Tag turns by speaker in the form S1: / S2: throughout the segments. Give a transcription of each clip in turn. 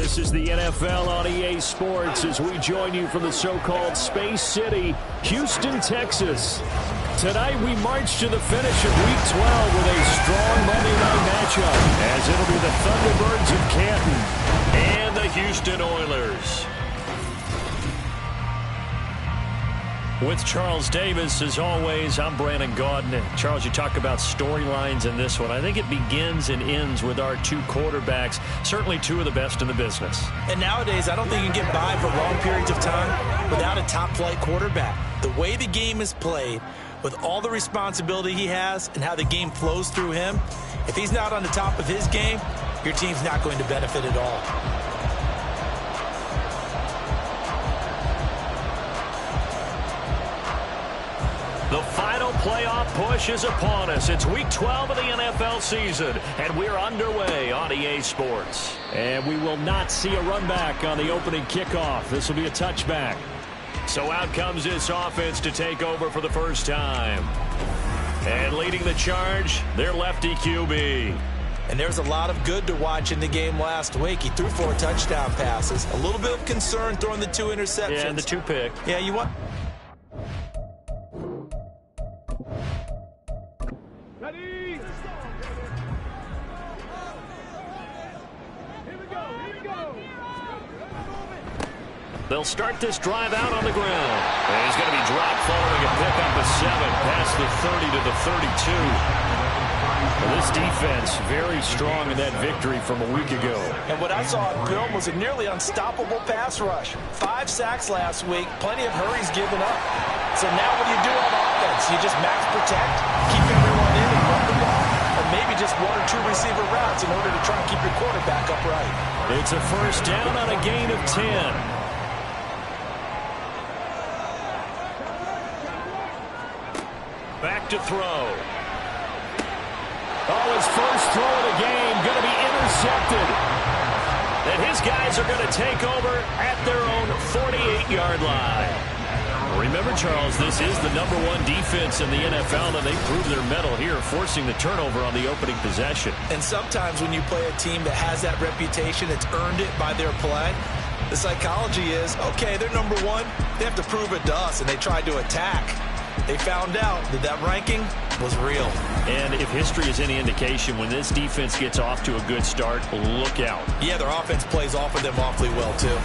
S1: This is the NFL on EA Sports as we join you from the so-called Space City, Houston, Texas. Tonight we march to the finish of Week 12 with a strong Monday night matchup, as it'll be the Thunderbirds of Canton and the Houston Oilers. With Charles Davis, as always, I'm Brandon Gaudin. Charles, you talk about storylines in this one. I think it begins and ends with our two quarterbacks, certainly two of the best in the business.
S2: And nowadays, I don't think you can get by for long periods of time without a top-flight quarterback. The way the game is played, with all the responsibility he has and how the game flows through him, if he's not on the top of his game, your team's not going to benefit at all.
S1: The final playoff push is upon us. It's Week 12 of the NFL season, and we're underway on EA Sports. And we will not see a run back on the opening kickoff. This will be a touchback. So out comes this offense to take over for the first time. And leading the charge, their lefty QB.
S2: And there's a lot of good to watch in the game last week. He threw 4 touchdown passes. A little bit of concern throwing the 2 interceptions.
S1: Yeah, and the 2 pick.
S2: Yeah, you want...
S1: They'll start this drive out on the ground. And he's going to be dropped following a pickup of 7 past the 30 to the 32. Well, this defense very strong in that victory from a week ago.
S2: And what I saw on film was a nearly unstoppable pass rush. 5 sacks last week, plenty of hurries given up. So now what do you do on offense? You just max protect, keep everyone in and run the ball, or maybe just 1 or 2 receiver routes in order to try and keep your quarterback upright.
S1: It's a first down on a gain of 10. Back to throw. Oh, his first throw of the game going to be intercepted. And his guys are going to take over at their own 48-yard line. Remember, Charles, this is the #1 defense in the NFL, and they proved their mettle here, forcing the turnover on the opening possession.
S2: And sometimes when you play a team that has that reputation, it's earned it by their play. The psychology is, okay, they're #1. They have to prove it to us, and they tried to attack. They found out that that ranking was real.
S1: And if history is any indication, when this defense gets off to a good start, look out.
S2: Yeah, their offense plays off of them awfully well, too.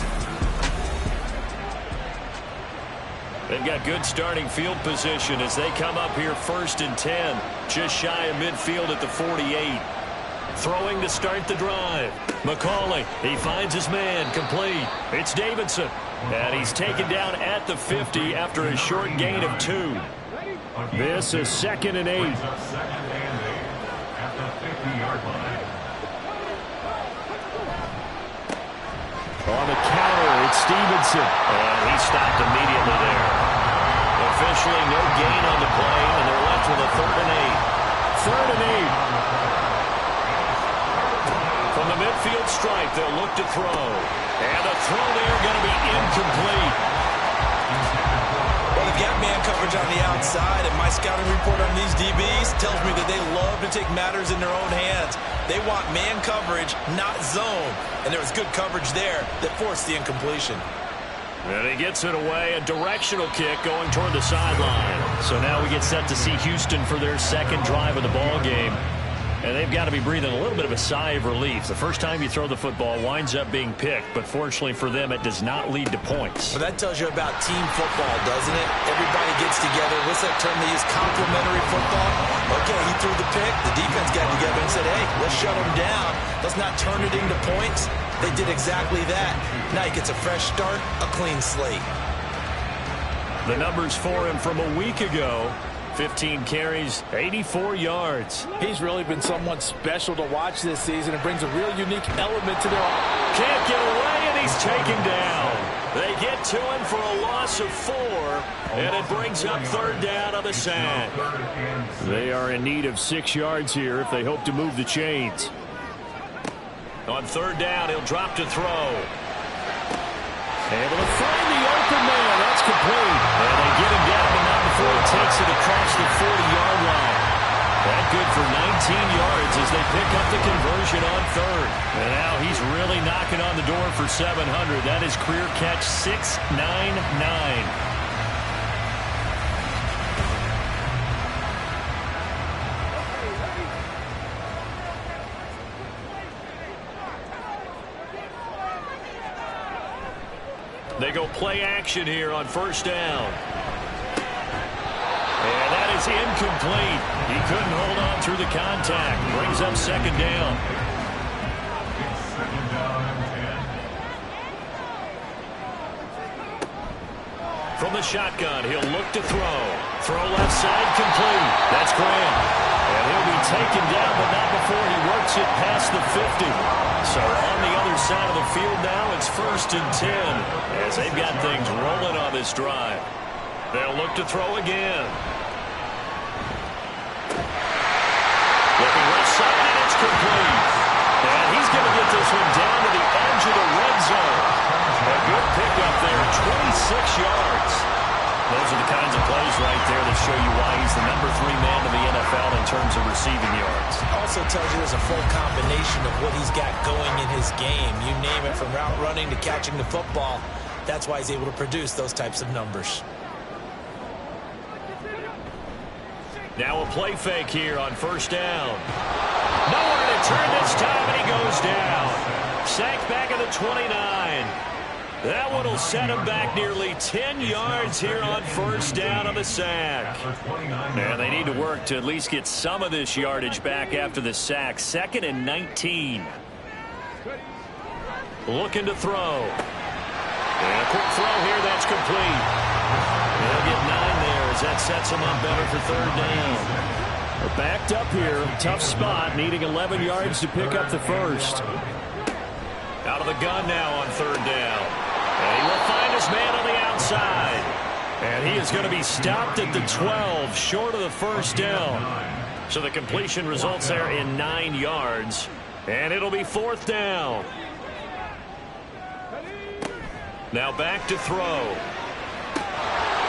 S1: They've got good starting field position as they come up here 1st and 10, just shy of midfield at the 48. Throwing to start the drive. McCauley, he finds his man, complete. It's Davidson. And he's taken down at the 50 after a short gain of 2. This is 2nd and 8. On the counter, it's Stevenson. And he stopped immediately there. Officially no gain on the play, and they're left with a 3rd and 8. 3rd and 8. From the midfield stripe, they'll look to throw. And the throw there going to be incomplete.
S2: Well, they've got man coverage on the outside, and my scouting report on these DBs tells me that they love to take matters in their own hands. They want man coverage, not zone. And there was good coverage there that forced the incompletion.
S1: And he gets it away, a directional kick going toward the sideline. So now we get set to see Houston for their 2nd drive of the ball game. And they've got to be breathing a little bit of a sigh of relief. The first time you throw the football winds up being picked, but fortunately for them, it does not lead to points.
S2: Well, that tells you about team football, doesn't it? Everybody gets together. What's that term they use? Complementary football. Okay, he threw the pick. The defense got together and said, hey, let's shut him down. Let's not turn it into points. They did exactly that. Now he gets a fresh start, a clean slate.
S1: The numbers for him from a week ago. 15 carries, 84 yards.
S3: He's really been someone special to watch this season and brings a real unique element to their offense.
S1: Can't get away, and he's taken down. They get to him for a loss of 4, and it brings up 3rd down on the sack. They are in need of 6 yards here if they hope to move the chains. On 3rd down, he'll drop to throw. Able to find the open man. That's complete. And they get him down, but not before he takes it across the 40-yard line. That good for yards as they pick up the conversion on third. And now he's really knocking on the door for 700. That is career catch 699. They go play action here on first down. And that is incomplete. He couldn't hold on through the contact. Brings up second down. From the shotgun, he'll look to throw. Throw left side, complete. That's Graham. And he'll be taken down, but not before he works it past the 50. So on the other side of the field now, it's 1st and 10 as they've got things rolling on this drive. They'll look to throw again. Looking left side, and it's complete. And he's going to get this one down to the edge of the red zone. A good pickup there, 26 yards. Those are the kinds of plays right there that show you why he's the number 3 man in the NFL in terms of receiving yards.
S2: Also tells you there's a full combination of what he's got going in his game. You name it, from route running to catching the football. That's why he's able to produce those types of numbers.
S1: Now a play fake here on first down. Nowhere to turn this time, and he goes down. Sacked back at the 29. That one will set him back nearly 10 yards here on first down on the sack. And they need to work to at least get some of this yardage back after the sack. 2nd and 19. Looking to throw. And a quick throw here, that's complete. They'll get 9 there as that sets them up better for third down. They're backed up here. Tough spot, needing 11 yards to pick up the first. Out of the gun now on third down. And he will find his man on the outside. And he is going to be stopped at the 12, short of the first down. So the completion results there in 9 yards. And it'll be 4th down. Now back to throw.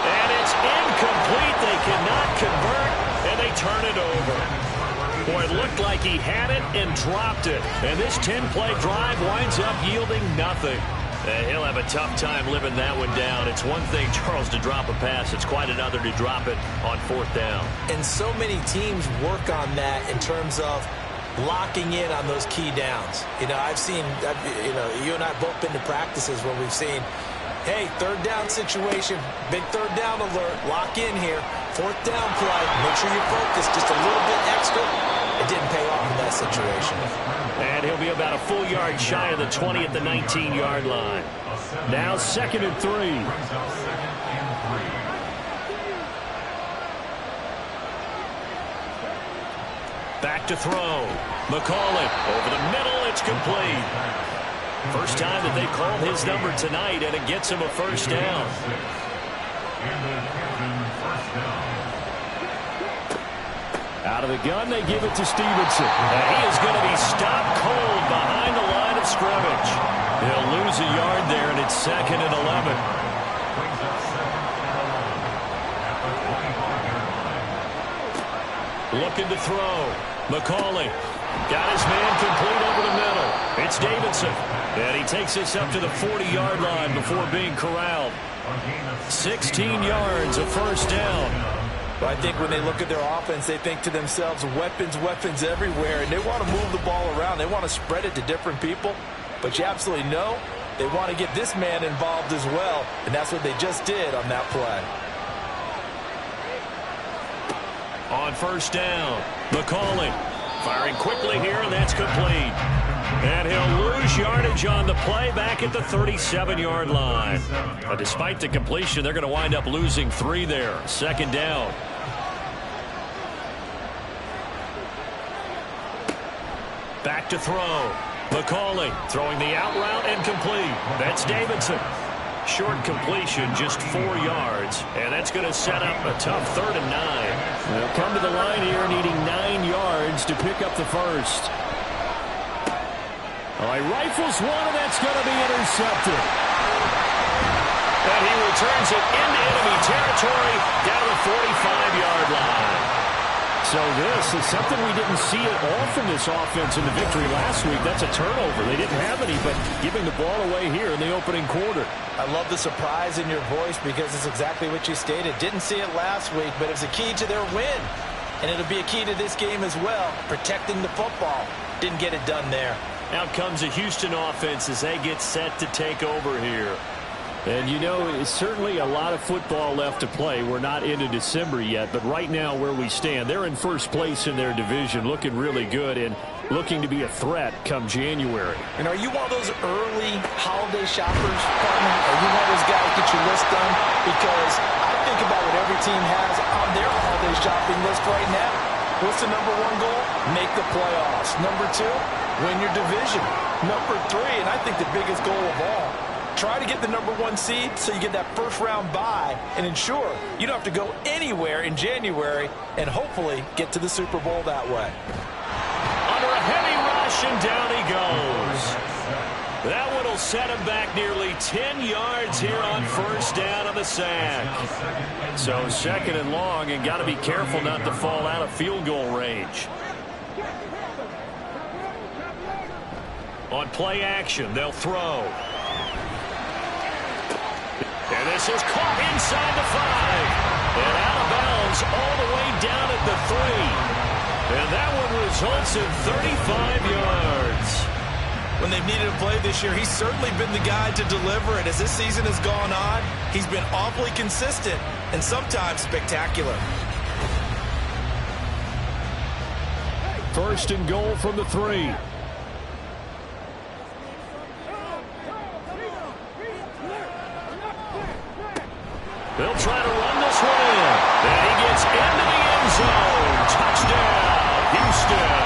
S1: And it's incomplete. They cannot convert, and they turn it over. Boy, it looked like he had it and dropped it. And this 10-play drive winds up yielding nothing. He'll have a tough time living that one down. It's one thing, Charles, to drop a pass. It's quite another to drop it on 4th down.
S2: And so many teams work on that in terms of locking in on those key downs. You know, you and I both been to practices where we've seen, hey, 3rd down situation, big 3rd down alert, lock in here. 4th down play, make sure you focus just a little bit extra. It didn't pay off in that situation.
S1: And he'll be about a full yard shy of the 20 at the 19-yard line. Now 2nd and 3. Back to throw. McCauley over the middle. It's complete. First time that they called his number tonight, and it gets him a first down. Out of the gun, they give it to Stevenson. And he is going to be stopped cold behind the line of scrimmage. He'll lose a yard there, and it's 2nd and 11. Looking to throw. McCauley got his man complete over the middle. It's Davidson. And he takes this up to the 40-yard line before being corralled. 16 yards, a first down.
S3: But I think when they look at their offense, they think to themselves, weapons, weapons everywhere, and they want to move the ball around. They want to spread it to different people. But you absolutely know they want to get this man involved as well, and that's what they just did on that play.
S1: On first down, McCauley firing quickly here, and that's complete. And he'll lose yardage on the play back at the 37-yard line. Despite the completion, they're going to wind up losing 3 there. 2nd down. Back to throw. McCauley throwing the out route and complete. That's Davidson. Short completion, just 4 yards. And that's going to set up a tough 3rd and 9. They'll come to the line here needing 9 yards to pick up the first. Oh, he rifles one, and that's going to be intercepted. And he returns it into enemy territory down the 45-yard line. So So this is something we didn't see at all from this offense in the victory last week. That's a turnover. They didn't have any, but giving the ball away here in the opening quarter.
S2: I love the surprise in your voice because it's exactly what you stated. Didn't see it last week, but it was a key to their win. And it'll be a key to this game as well, protecting the football. Didn't get it done there.
S1: Out comes a Houston offense as they get set to take over here. And, you know, it's certainly a lot of football left to play. We're not into December yet, but right now where we stand, they're in first place in their division, looking really good and looking to be a threat come January.
S2: And are you one of those early holiday shoppers, partner? Are you one of those guys get your list done? Because I think about what every team has on their holiday shopping list right now. What's the number one goal? Make the playoffs. Number two, win your division. Number three, and I think the biggest goal of all, try to get the number one seed so you get that first round bye and ensure you don't have to go anywhere in January and hopefully get to the Super Bowl that way.
S1: Under a heavy rush, and down he goes. That one will set him back nearly 10 yards here on first down on the sack. So second and long, and got to be careful not to fall out of field goal range. On play action, they'll throw. And this is caught inside the 5. And out of bounds all the way down at the 3. And that one results in 35 yards.
S2: When they've needed a play this year, he's certainly been the guy to deliver it. As this season has gone on, he's been awfully consistent and sometimes spectacular.
S1: First and goal from the 3. They'll try to run this one in. And he gets into the end zone. Touchdown, Houston.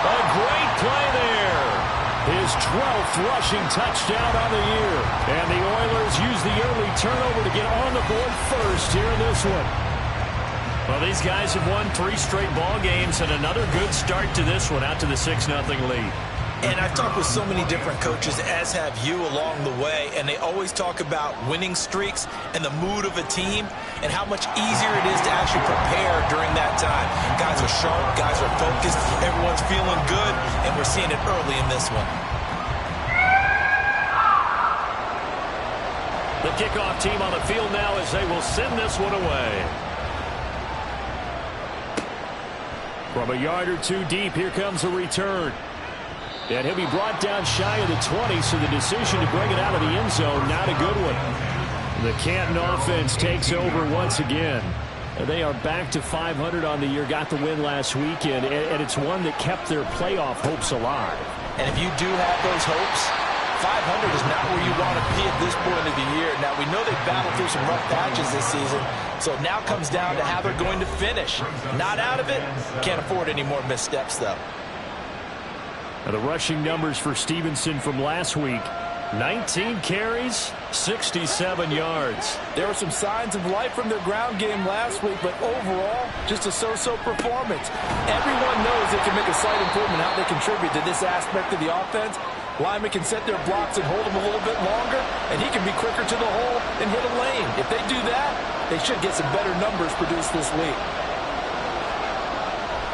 S1: A great play there. His 12th rushing touchdown on the year. And the Oilers use the early turnover to get on the board first here in this one. Well, these guys have won 3 straight ball games and another good start to this one, out to the 6-0 lead.
S2: And I've talked with so many different coaches, as have you, along the way, and they always talk about winning streaks and the mood of a team and how much easier it is to actually prepare during that time. Guys are sharp, guys are focused, everyone's feeling good, and we're seeing it early in this one.
S1: The kickoff team on the field now as they will send this one away. From a yard or two deep, here comes a return. And he'll be brought down shy of the 20, so the decision to bring it out of the end zone, not a good one. The Canton offense takes over once again. They are back to 500 on the year, got the win last weekend, and it's one that kept their playoff hopes alive.
S2: And if you do have those hopes, 500 is not where you want to be at this point of the year. Now, we know they've battled through some rough patches this season, so it now comes down to how they're going to finish. Not out of it, can't afford any more missteps, though.
S1: Now the rushing numbers for Stevenson from last week, 19 carries, 67 yards.
S3: There were some signs of life from their ground game last week, but overall, just a so-so performance. Everyone knows they can make a slight improvement how they contribute to this aspect of the offense. Linemen can set their blocks and hold them a little bit longer, and he can be quicker to the hole and hit a lane. If they do that, they should get some better numbers produced this week.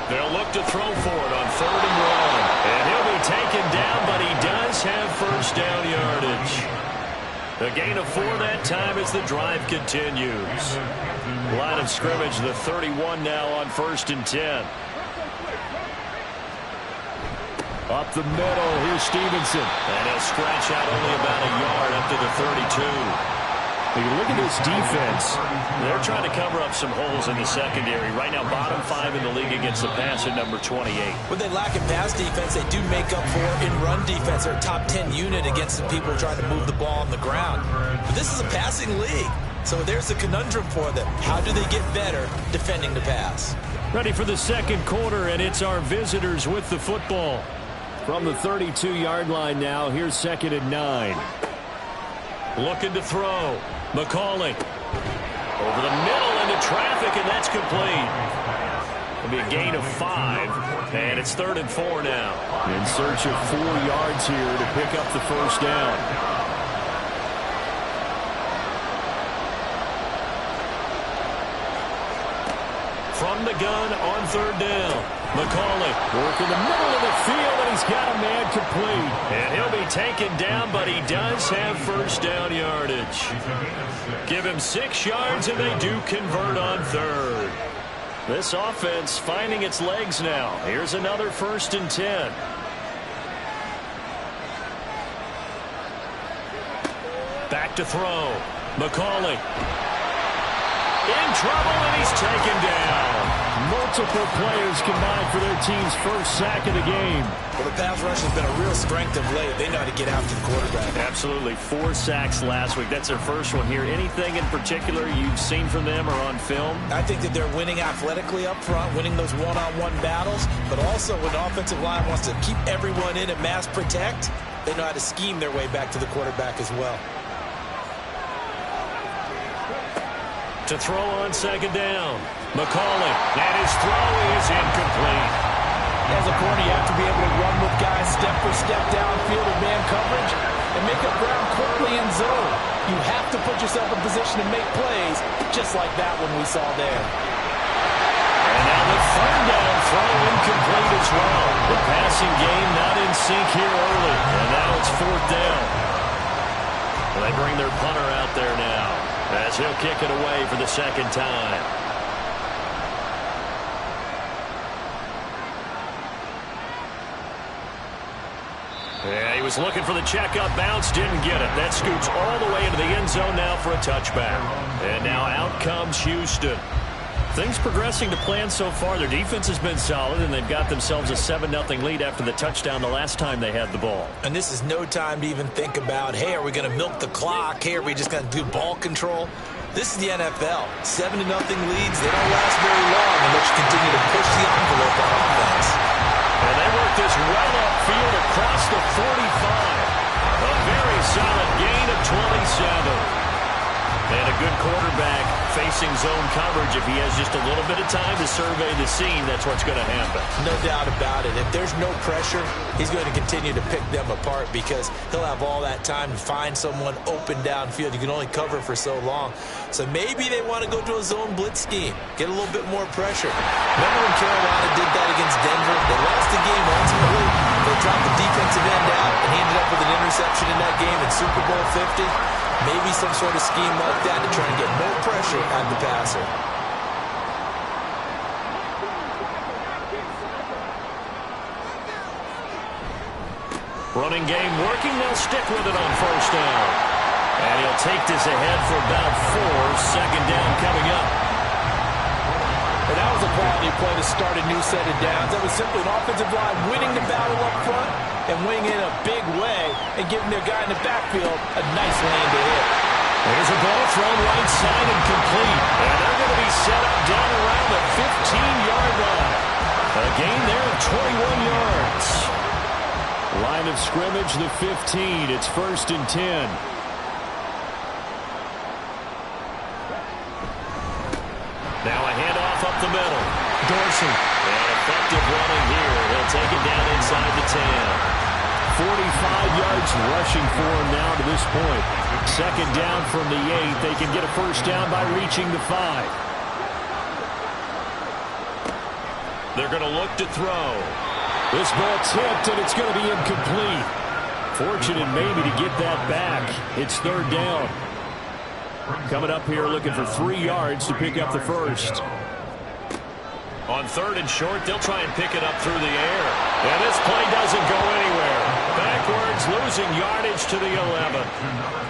S1: They'll look to throw for it on 3rd and 1. And he'll be taken down, but he does have first down yardage. A gain of 4 that time as the drive continues. Line of scrimmage, the 31 now on 1st and 10. Up the middle, here's Stevenson. And he'll stretch out only about a yard up to the 32. When you look at this defense, they're trying to cover up some holes in the secondary. Right now, bottom 5 in the league against the pass at number 28.
S2: When they lack in pass defense, they do make up for in run defense. They're a top 10 unit against the people trying to move the ball on the ground. But this is a passing league, so there's a conundrum for them. How do they get better defending the pass?
S1: Ready for the second quarter, and it's our visitors with the football. From the 32-yard line now, here's 2nd and 9. Looking to throw. McCauley over the middle into traffic, and that's complete. It'll be a gain of 5, and it's 3rd and 4 now. In search of 4 yards here to pick up the first down. From the gun on third down. McCauley working the middle of the field, and he's got a man complete. And he'll be taken down, but he does have first down yardage. Give him 6 yards, and they do convert on third. This offense finding its legs now. Here's another 1st and 10. Back to throw. McCauley in trouble, and he's taken down. Multiple players combined for their team's first sack of the game.
S2: Well, the pass rush has been a real strength of late. They know how to get after the quarterback.
S1: Absolutely. 4 sacks last week. That's their first one here. Anything in particular you've seen from them or on film?
S2: I think that they're winning athletically up front, winning those one-on-one battles, but also when the offensive line wants to keep everyone in and mass protect, they know how to scheme their way back to the quarterback as well.
S1: To throw on 2nd down. McCauley, and his throw is incomplete.
S2: As a corner, you have to be able to run with guys step for step downfield in man coverage and make up ground quickly in zone. You have to put yourself in position to make plays, just like that one we saw there.
S1: And now the 3rd down throw incomplete as well. The passing game not in sync here early. And now it's 4th down. Well, they bring their punter out there now, as he'll kick it away for the 2nd time. Yeah, he was looking for the checkup bounce, didn't get it. That scoots all the way into the end zone now for a touchback. And now out comes Houston. Things progressing to plan so far. Their defense has been solid, and they've got themselves a 7-0 lead after the touchdown the last time they had the ball.
S2: And this is no time to even think about, hey, are we going to milk the clock? Hey, are we just going to do ball control? This is the NFL. 7-0 leads. They don't last very long unless you continue to push the envelope on offense.
S1: And they work this well upfield across the 45. A very solid gain of 27. And a good quarterback facing zone coverage. If he has just a little bit of time to survey the scene, that's what's going to happen.
S2: No doubt about it. If there's no pressure, he's going to continue to pick them apart because he'll have all that time to find someone open downfield. You can only cover for so long. So maybe they want to go to a zone blitz scheme, get a little bit more pressure. Remember when Carolina did that against Denver? They lost the game ultimately. They dropped the defensive end out, and he ended up with an interception in that game in Super Bowl 50. Maybe some sort of scheme like that to try and get more pressure at the passer.
S1: Running game working. They'll stick with it on 1st down. And he'll take this ahead for about 4. 2nd down coming up.
S2: And that was a quality play to start a new set of downs. That was simply an offensive line winning the battle up front and winning in a big way and giving their guy in the backfield a nice lane to hit.
S1: There's a ball thrown right side and complete. And they're going to be set up down around the 15-yard line. A gain there of 21 yards. Line of scrimmage, the 15. It's 1st and 10. Now a handoff up the middle. Dorsey. And effective running here. They'll take it down inside the 10. 45 yards rushing for him now to this point. 2nd down from the 8. They can get a 1st down by reaching the 5. They're going to look to throw. This ball tipped, and it's going to be incomplete. Fortunate maybe to get that back. It's 3rd down. Coming up here looking for 3 yards to pick up the 1st. On 3rd and short, they'll try and pick it up through the air. And this play doesn't go anywhere. Backwards, losing yardage to the 11.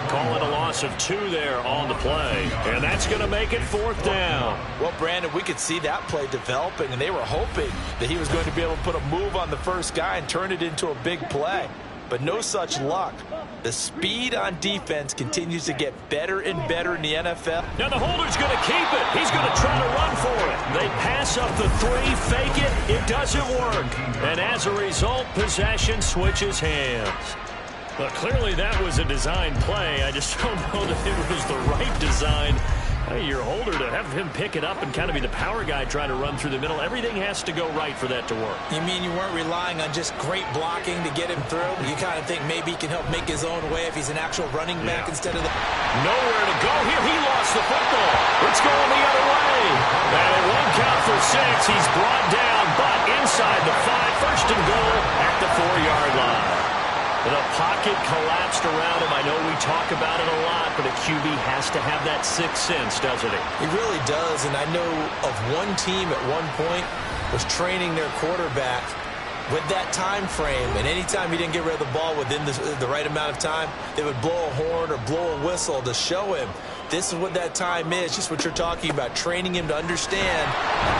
S1: Calling a loss of 2 there on the play. And that's going to make it 4th down.
S2: Well, Brandon, we could see that play developing, and they were hoping that he was going to be able to put a move on the first guy and turn it into a big play. But no such luck. The speed on defense continues to get better and better in the NFL.
S1: Now the holder's going to keep it. He's going to try to run for it. They pass up the 3, fake it. It doesn't work. And as a result, possession switches hands. But clearly that was a design play. I just don't know that it was the right design Hey, your holder, to have him pick it up and kind of be the power guy trying to run through the middle, everything has to go right for that to work.
S2: You mean you weren't relying on just great blocking to get him through? You kind of think maybe he can help make his own way if he's an actual running back instead of the...
S1: Nowhere to go here. He lost the football. It's going the other way. And it won't count for 6. He's brought down, but inside the 5. First and goal at the 4-yard line. The pocket collapsed around him. I know we talk about it a lot, but a QB has to have that sixth sense, doesn't he?
S2: He really does, and I know of one team at one point was training their quarterback with that time frame, and anytime he didn't get rid of the ball within the right amount of time, they would blow a horn or blow a whistle to show him this is what that time is, just what you're talking about, training him to understand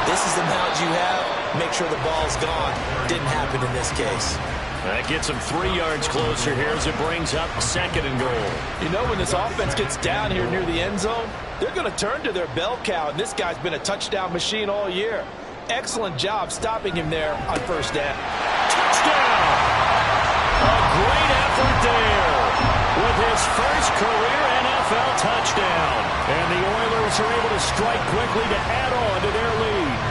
S2: this is the amount you have, make sure the ball's gone. Didn't happen in this case.
S1: That gets him 3 yards closer here as it brings up 2nd and goal.
S3: You know, when this offense gets down here near the end zone, they're going to turn to their bell cow, and this guy's been a touchdown machine all year. Excellent job stopping him there on first down.
S1: Touchdown! A great effort there with his first career NFL touchdown. And the Oilers are able to strike quickly to add on to their lead.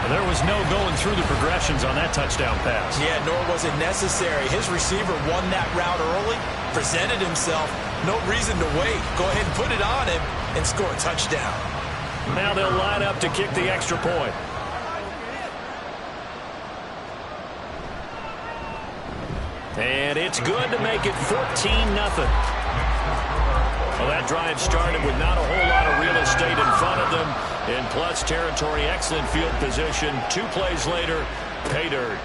S1: There was no going through the progressions on that touchdown pass.
S2: Yeah, nor was it necessary. His receiver won that route early, presented himself. No reason to wait. Go ahead and put it on him and score a touchdown.
S1: Now they'll line up to kick the extra point. And it's good to make it 14-0. Well, that drive started with not a whole lot of real estate in front of them. In plus territory, excellent field position. 2 plays later, pay dirt.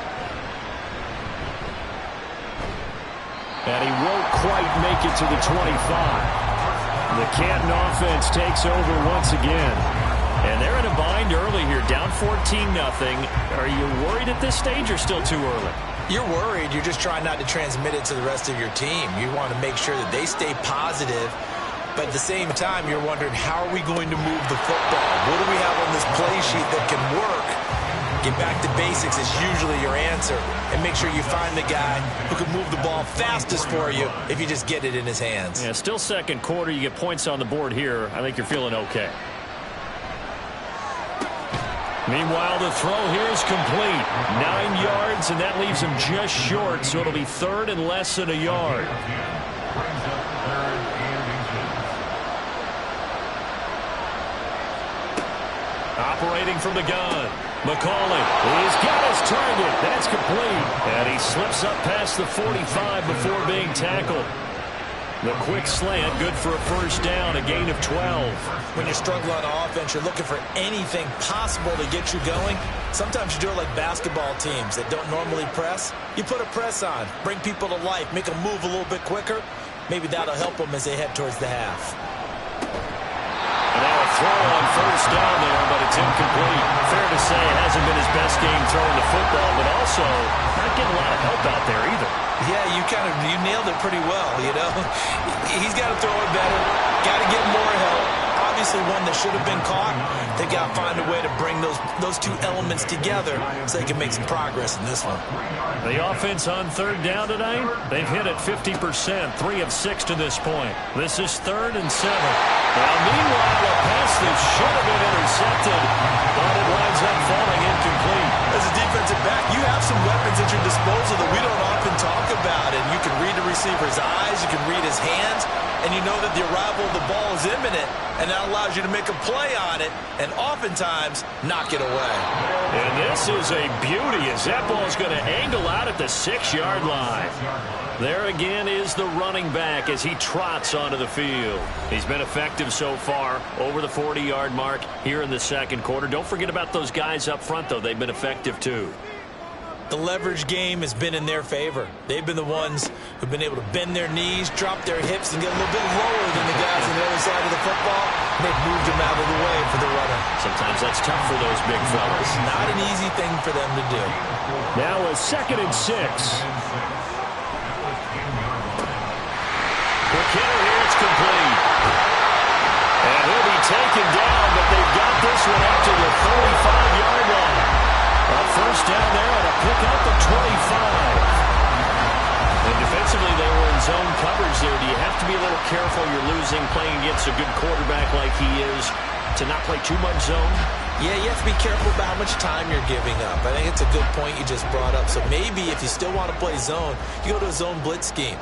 S1: And he won't quite make it to the 25. The Canton offense takes over once again. And they're in a bind early here, down 14-0. Are you worried at this stage or still too early?
S2: You're worried. You're just trying not to transmit it to the rest of your team. You want to make sure that they stay positive. But at the same time, you're wondering, how are we going to move the football? What do we have on this play sheet that can work? Get back to basics is usually your answer. And make sure you find the guy who can move the ball fastest for you if you just get it in his hands.
S1: Yeah, still second quarter. You get points on the board here. I think you're feeling okay. Meanwhile, the throw here is complete. 9 yards, and that leaves him just short, so it'll be 3rd and less than a yard. Operating from the gun. McCauley, he's got his target. That's complete. And he slips up past the 45 before being tackled. The quick slant, good for a first down, a gain of 12.
S2: When you struggle on offense, you're looking for anything possible to get you going. Sometimes you do it like basketball teams that don't normally press. You put a press on, bring people to life, make them move a little bit quicker. Maybe that'll help them as they head towards the half.
S1: And now a throw on first down there, but it's incomplete. Fair to say it hasn't been his best game throwing the football, but also not getting a lot of help out there either.
S2: Yeah, you nailed it pretty well, you know. He's got to throw it better, got to get more help. Obviously one that should have been caught. They got to find a way to bring those two elements together so they can make some progress in this one.
S1: The offense on 3rd down tonight, they've hit it 50%, 3 of 6 to this point. This is 3rd and 7. Now, meanwhile, a pass that should have been intercepted, but it winds up falling incomplete.
S2: As a defensive back, you have some weapons at your disposal that we don't often talk about, and you can read the receiver's eyes, you can read his hands, and you know that the arrival of the ball is imminent, and that allows you to make a play on it, and oftentimes knock it away.
S1: And this is a beauty as that ball is going to angle out at the 6-yard line. There again is the running back as he trots onto the field. He's been effective so far, over the 40-yard mark here in the second quarter. Don't forget about those guys up front, though. They've been effective, too.
S2: The leverage game has been in their favor. They've been the ones who've been able to bend their knees, drop their hips, and get a little bit lower than the guys on the other side of the football. They've moved them out of the way for the runner.
S1: Sometimes that's tough for those big fellas.
S2: Not an easy thing for them to do.
S1: Now a 2nd and 6. Quick hitter here, it's complete. And he'll be taken down, but they've got this one up to the 45-yard line. A first down there and a pick up the 25. And defensively, they were in zone coverage there. Do you have to be a little careful you're losing playing against a good quarterback like he is to not play too much zone?
S3: Yeah, you have to be careful about how much time you're giving up. I think it's a good point you just brought up. So maybe if you still want to play zone, you go to a zone blitz scheme.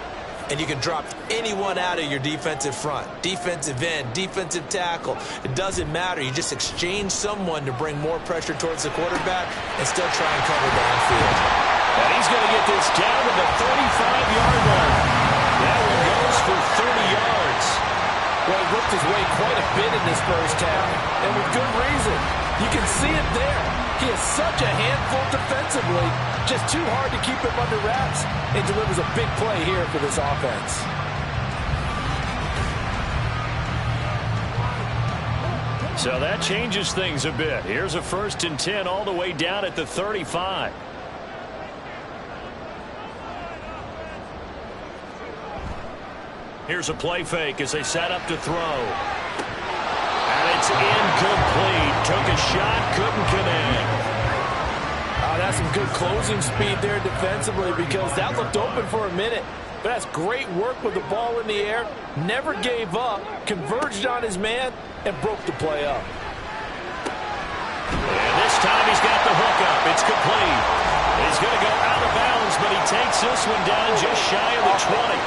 S3: And you can drop anyone out of your defensive front. Defensive end, defensive tackle. It doesn't matter. You just exchange someone to bring more pressure towards the quarterback and still try and cover downfield.
S1: And he's going to get this down to the 35-yard line. That one goes for 30 yards.
S2: Well, he worked his way quite a bit in this first half, and with good reason. You can see it there. He is such a handful defensively. Just too hard to keep him under wraps. And delivers a big play here for this offense.
S1: So that changes things a bit. Here's a 1st and 10 all the way down at the 35. Here's a play fake as they set up to throw. And it's incomplete. Took a shot, couldn't connect.
S2: Oh, that's some good closing speed there defensively because that looked open for a minute. But that's great work with the ball in the air. Never gave up, converged on his man, and broke the play up.
S1: And this time he's got the hook up. It's complete. He's going to go out of bounds, but he takes this one down just shy of the 20.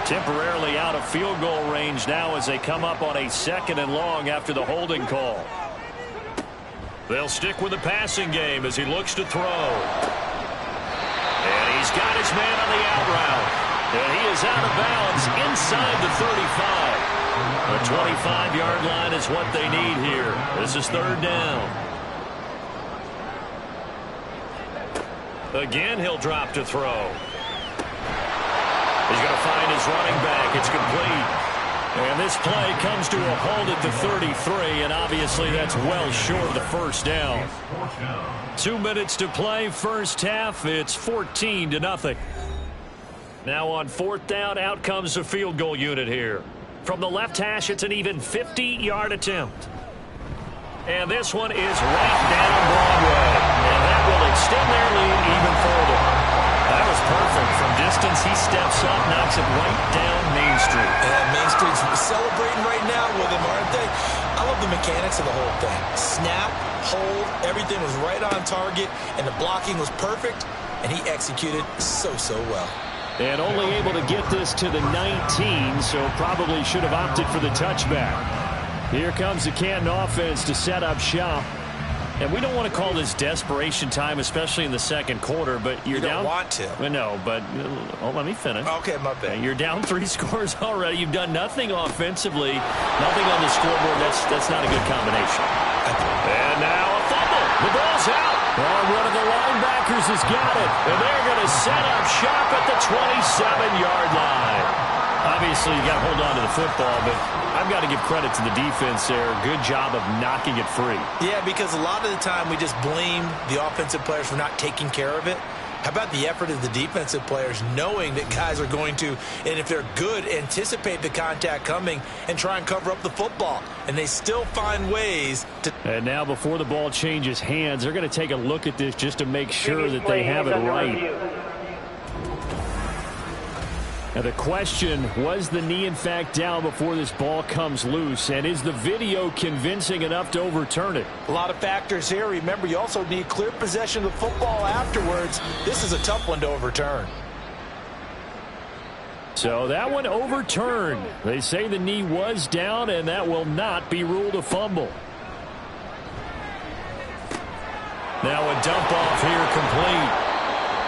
S1: Temporarily out of field goal range now as they come up on a 2nd and long after the holding call. They'll stick with the passing game as he looks to throw. And he's got his man on the out route. And he is out of bounds inside the 35. The 25-yard line is what they need here. This is 3rd down. Again, he'll drop to throw. He's going to find his running back. It's complete. And this play comes to a halt at the 33, and obviously that's well short of the 1st down. 2 minutes to play, first half. It's 14-0. Now on 4th down, out comes the field goal unit here. From the left hash, it's an even 50-yard attempt. And this one is right down Broadway. And that will extend their lead even further. That was perfect. From distance, he steps up, knocks it right down Main Street.
S3: And Main Street's celebrating right now with him, aren't they? I love the mechanics of the whole thing. Snap, hold, everything was right on target, and the blocking was perfect, and he executed so well.
S1: And only able to get this to the 19, so probably should have opted for the touchback. Here comes the Canton offense to set up shop. And we don't want to call this desperation time, especially in the 2nd quarter, but you're down.
S3: You don't want to.
S1: No, but let me finish.
S3: Okay, my bad.
S1: You're down 3 scores already. You've done nothing offensively, nothing on the scoreboard. That's not a good combination. And now a fumble. The ball's out. Well, one of the linebackers has got it, and they're going to set up shop at the 27-yard line. Obviously, you got to hold on to the football, but I've got to give credit to the defense there. Good job of knocking it free.
S3: Yeah, because a lot of the time we just blame the offensive players for not taking care of it. How about the effort of the defensive players knowing that guys are going to, and if they're good, anticipate the contact coming and try and cover up the football. And they still find ways to.
S1: And now before the ball changes hands, they're going to take a look at this just to make sure that they have it right. Now the question, was the knee in fact down before this ball comes loose? And is the video convincing enough to overturn it?
S2: A lot of factors here. Remember, you also need clear possession of the football afterwards. This is a tough one to overturn.
S1: So that one overturned. They say the knee was down, and that will not be ruled a fumble. Now a dump off here complete.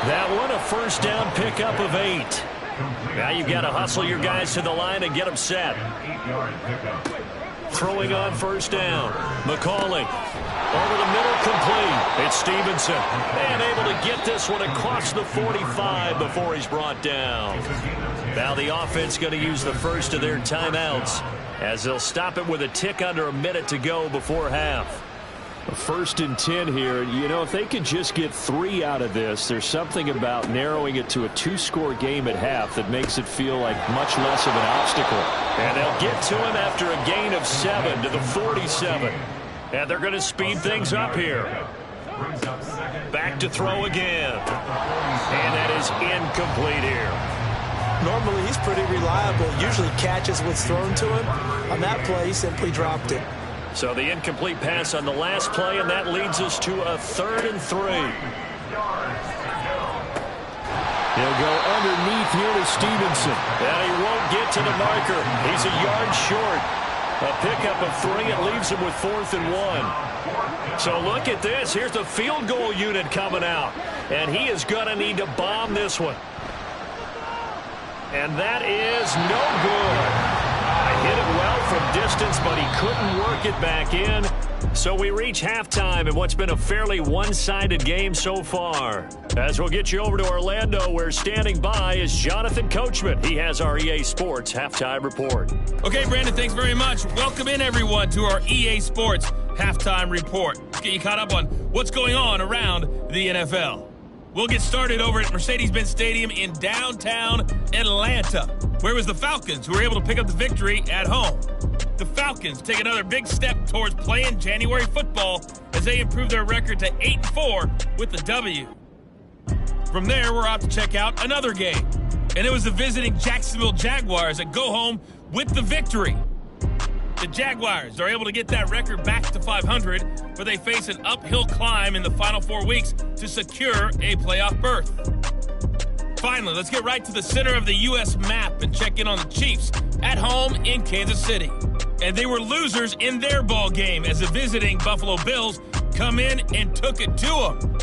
S1: That one a 1st down pickup of 8. Now you've got to hustle your guys to the line and get them set. Throwing on 1st down. McCauley over the middle, complete. It's Stevenson. And able to get this one across the 45 before he's brought down. Now the offense going to use the first of their timeouts as they'll stop it with a tick under a minute to go before half. 1st and 10 here. You know, if they could just get 3 out of this, there's something about narrowing it to a 2-score game at half that makes it feel like much less of an obstacle. And they'll get to him after a gain of 7 to the 47. And they're going to speed things up here. Back to throw again. And that is incomplete here.
S2: Normally, he's pretty reliable. Usually catches what's thrown to him. On that play, he simply dropped it.
S1: So the incomplete pass on the last play, and that leads us to a 3rd and 3. He'll go underneath here to Stevenson. And he won't get to the marker. He's a yard short. A pickup of 3. It leaves him with 4th and 1. So look at this. Here's the field goal unit coming out. And he is going to need to bomb this one. And that is no good. Hit it well from distance, but he couldn't work it back in. So we reach halftime in what's been a fairly one-sided game so far. As we'll get you over to Orlando, where standing by is Jonathan Coachman. He has our EA Sports Halftime Report.
S4: Okay, Brandon, thanks very much. Welcome in, everyone, to our EA Sports Halftime Report. Let's get you caught up on what's going on around the NFL. We'll get started over at Mercedes-Benz Stadium in downtown Atlanta, where it was the Falcons who were able to pick up the victory at home. The Falcons take another big step towards playing January football as they improve their record to 8-4 with the W. From there, we're off to check out another game, and it was the visiting Jacksonville Jaguars that go home with the victory. The Jaguars are able to get that record back to 500, but they face an uphill climb in the final 4 weeks to secure a playoff berth. Finally, let's get right to the center of the U.S. map and check in on the Chiefs at home in Kansas City. And they were losers in their ball game as the visiting Buffalo Bills come in and took it to them.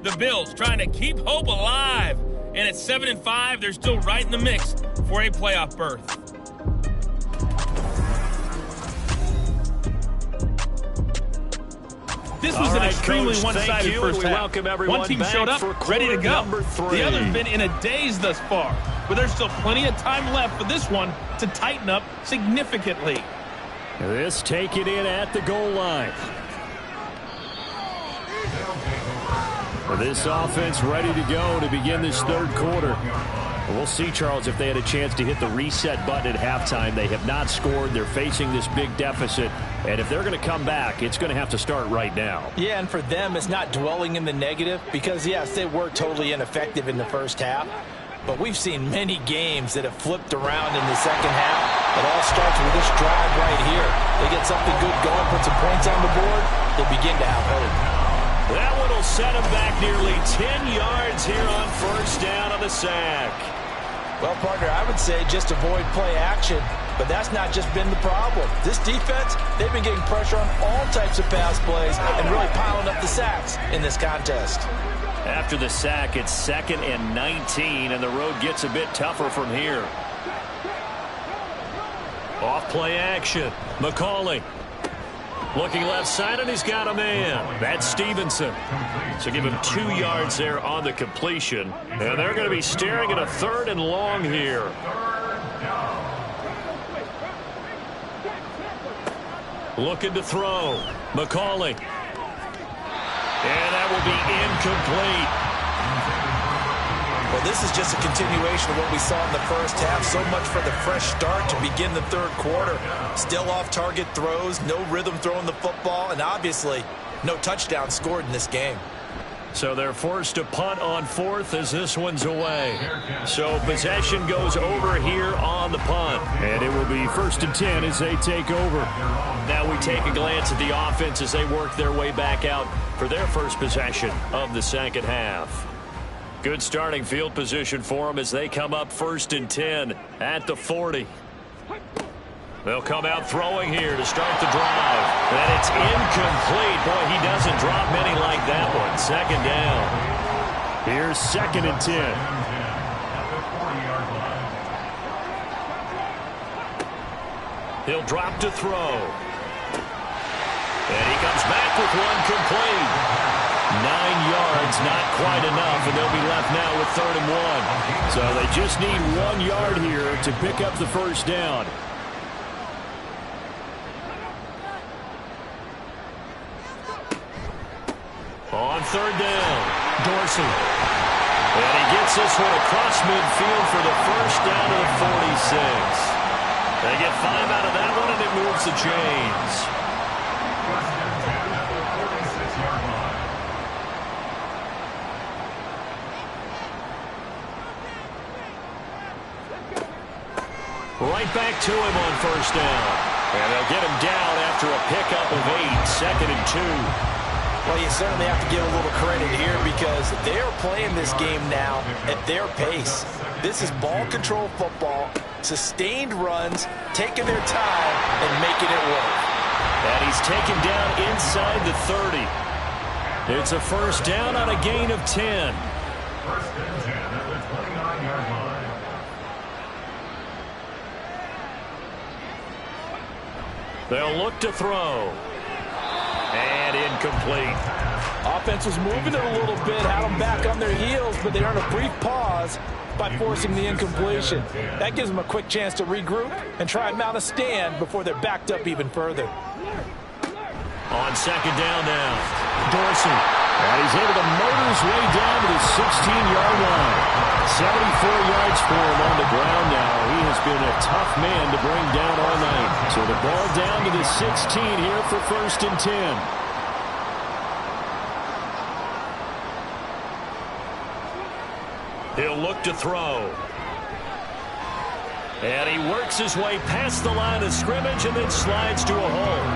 S4: The Bills trying to keep hope alive, and at 7-5, they're still right in the mix for a playoff berth. This was an extremely one-sided first half. One team showed up, ready to go. The other's been in a daze thus far, but there's still plenty of time left for this one to tighten up significantly.
S1: This take it in at the goal line. This offense ready to go to begin this 3rd quarter. We'll see, Charles, if they had a chance to hit the reset button at halftime. They have not scored. They're facing this big deficit. And if they're going to come back, it's going to have to start right now.
S2: Yeah, and for them, it's not dwelling in the negative because, yes, they were totally ineffective in the first half. But we've seen many games that have flipped around in the second half. It all starts with this drive right here. They get something good going, put some points on the board, they begin to have hope.
S1: That one will set him back nearly 10 yards here on 1st down on the sack.
S2: Well, partner, I would say just avoid play action, but that's not just been the problem. This defense, they've been getting pressure on all types of pass plays and really piling up the sacks in this contest.
S1: After the sack, it's 2nd and 19, and the road gets a bit tougher from here. Off play action. McCauley. Looking left side, and he's got a man. That's Stevenson. So give him 2 yards there on the completion. And they're going to be staring at a 3rd and long here. Looking to throw. McCauley. And that will be incomplete.
S2: Well, this is just a continuation of what we saw in the first half. So much for the fresh start to begin the 3rd quarter. Still off-target throws, no rhythm throwing the football, and obviously no touchdown scored in this game.
S1: So they're forced to punt on 4th as this one's away. So possession goes over here on the punt. And it will be 1st and 10 as they take over. Now we take a glance at the offense as they work their way back out for their first possession of the second half. Good starting field position for them as they come up 1st and 10 at the 40. They'll come out throwing here to start the drive. And it's incomplete. Boy, he doesn't drop many like that one. 2nd down. Here's 2nd and 10. He'll drop to throw. And he comes back with one complete. 9 yards, not quite enough, and they'll be left now with 3rd and 1. So they just need 1 yard here to pick up the 1st down. On 3rd down, Dorsey. And he gets this one across midfield for the 1st down to the 46. They get 5 out of that one, and it moves the chains. right back to him on first down. And they'll get him down after a pickup of 8, 2nd and 2.
S2: Well, you certainly have to give a little credit here because they are playing this game now at their pace. This is ball control football, sustained runs, taking their time and making it work.
S1: And he's taken down inside the 30. It's a first down on a gain of 10.
S5: First and 10 at the 29-yard line.
S1: They'll look to throw. And incomplete.
S2: Offense was moving it a little bit, had them back on their heels, but they earned a brief pause by forcing the incompletion. That gives them a quick chance to regroup and try and mount a stand before they're backed up even further.
S1: On second down now, Dorsey. And he's able to motor his way down to the 16-yard line. 74 yards for him on the ground now. He has been a tough man to bring down all night. So the ball down to the 16 here for first and 10. He'll look to throw. And he works his way past the line of scrimmage and then slides to a hole.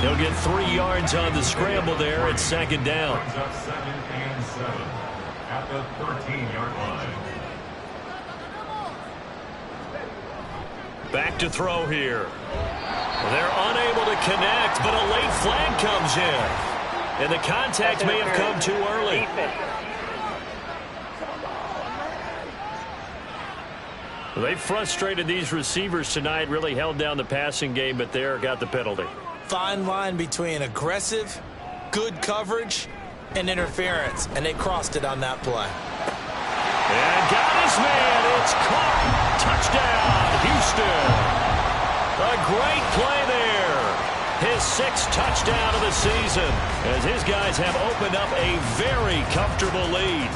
S1: He'll get 3 yards on the scramble there at second down.
S5: Brings up 2nd and 7 at the 13-yard line.
S1: Back to throw here. They're unable to connect, but a late flag comes in. And the contact may have come too early. They frustrated these receivers tonight, really held down the passing game, but there got the penalty.
S2: Fine line between aggressive, good coverage, and interference, and they crossed it on that play.
S1: And got his man. It's caught. Touchdown, Houston. A great play there. His 6th touchdown of the season as his guys have opened up a very comfortable lead.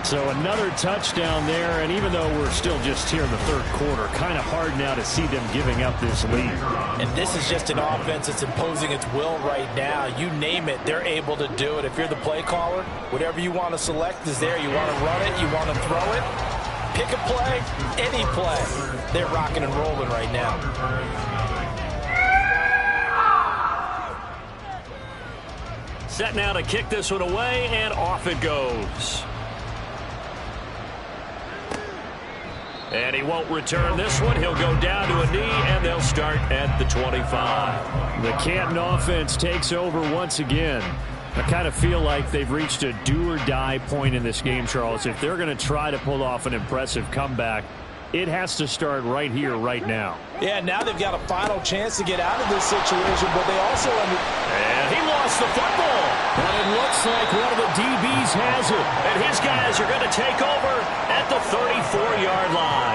S1: So another touchdown there, and even though we're still just here in the third quarter, kind of hard now to see them giving up this lead.
S2: And this is just an offense that's imposing its will right now. You name it, they're able to do it. If you're the play caller, whatever you want to select is there. You want to run it, you want to throw it, pick a play, any play. They're rocking and rolling right now.
S1: Set now to kick this one away, and off it goes. And he won't return this one. He'll go down to a knee, and they'll start at the 25. The Canton offense takes over once again. I kind of feel like they've reached a do-or-die point in this game, Charles. If they're going to try to pull off an impressive comeback, it has to start right here, right now.
S2: Yeah, now they've got a final chance to get out of this situation, but they also...
S1: And he lost the football. And it looks like one of the DBs has it. And his guys are going to take over at the 34-yard line.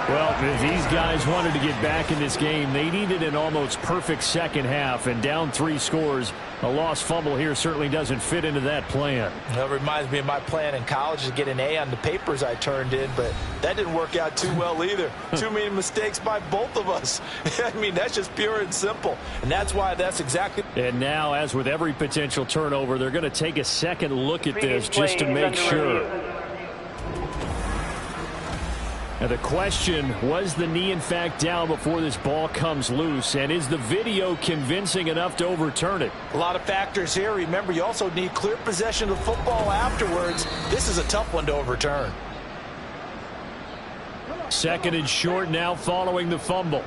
S1: Well, if these guys wanted to get back in this game, they needed an almost perfect second half, and down 3 scores. A lost fumble here certainly doesn't fit into that plan.
S2: That reminds me of my plan in college to get an A on the papers I turned in, but that didn't work out too well either. Too many mistakes by both of us. I mean, that's just pure and simple, and that's why that's exactly...
S1: And now, as with every potential turnover, they're going to take a second look at this just to make sure. Now the question, was the knee in fact down before this ball comes loose? And is the video convincing enough to overturn it?
S2: A lot of factors here. Remember, you also need clear possession of football afterwards. This is a tough one to overturn.
S1: 2nd and short now following the fumble.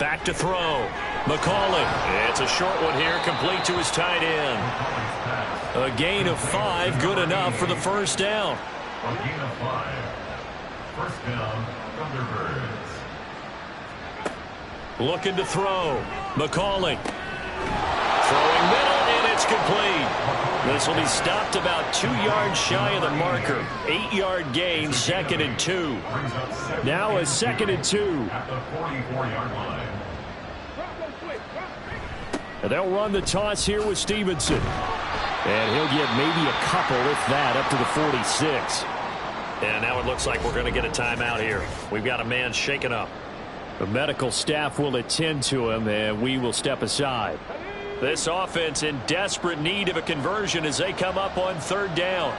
S1: Back to throw. McCauley. It's a short one here, complete to his tight end. A gain of 5, good enough for the first down.
S5: A gain of 5. First down, Thunderbirds.
S1: Looking to throw. McCauley. Throwing middle, and it's complete. This will be stopped about 2 yards shy of the marker. 8-yard gain, 2nd and 2. Now a 2nd and 2.
S5: At the 44-yard line.
S1: And they'll run the toss here with Stevenson. And he'll get maybe a couple, if that, up to the 46. And now it looks like we're going to get a timeout here. We've got a man shaken up. The medical staff will attend to him, and we will step aside. This offense in desperate need of a conversion as they come up on 3rd down.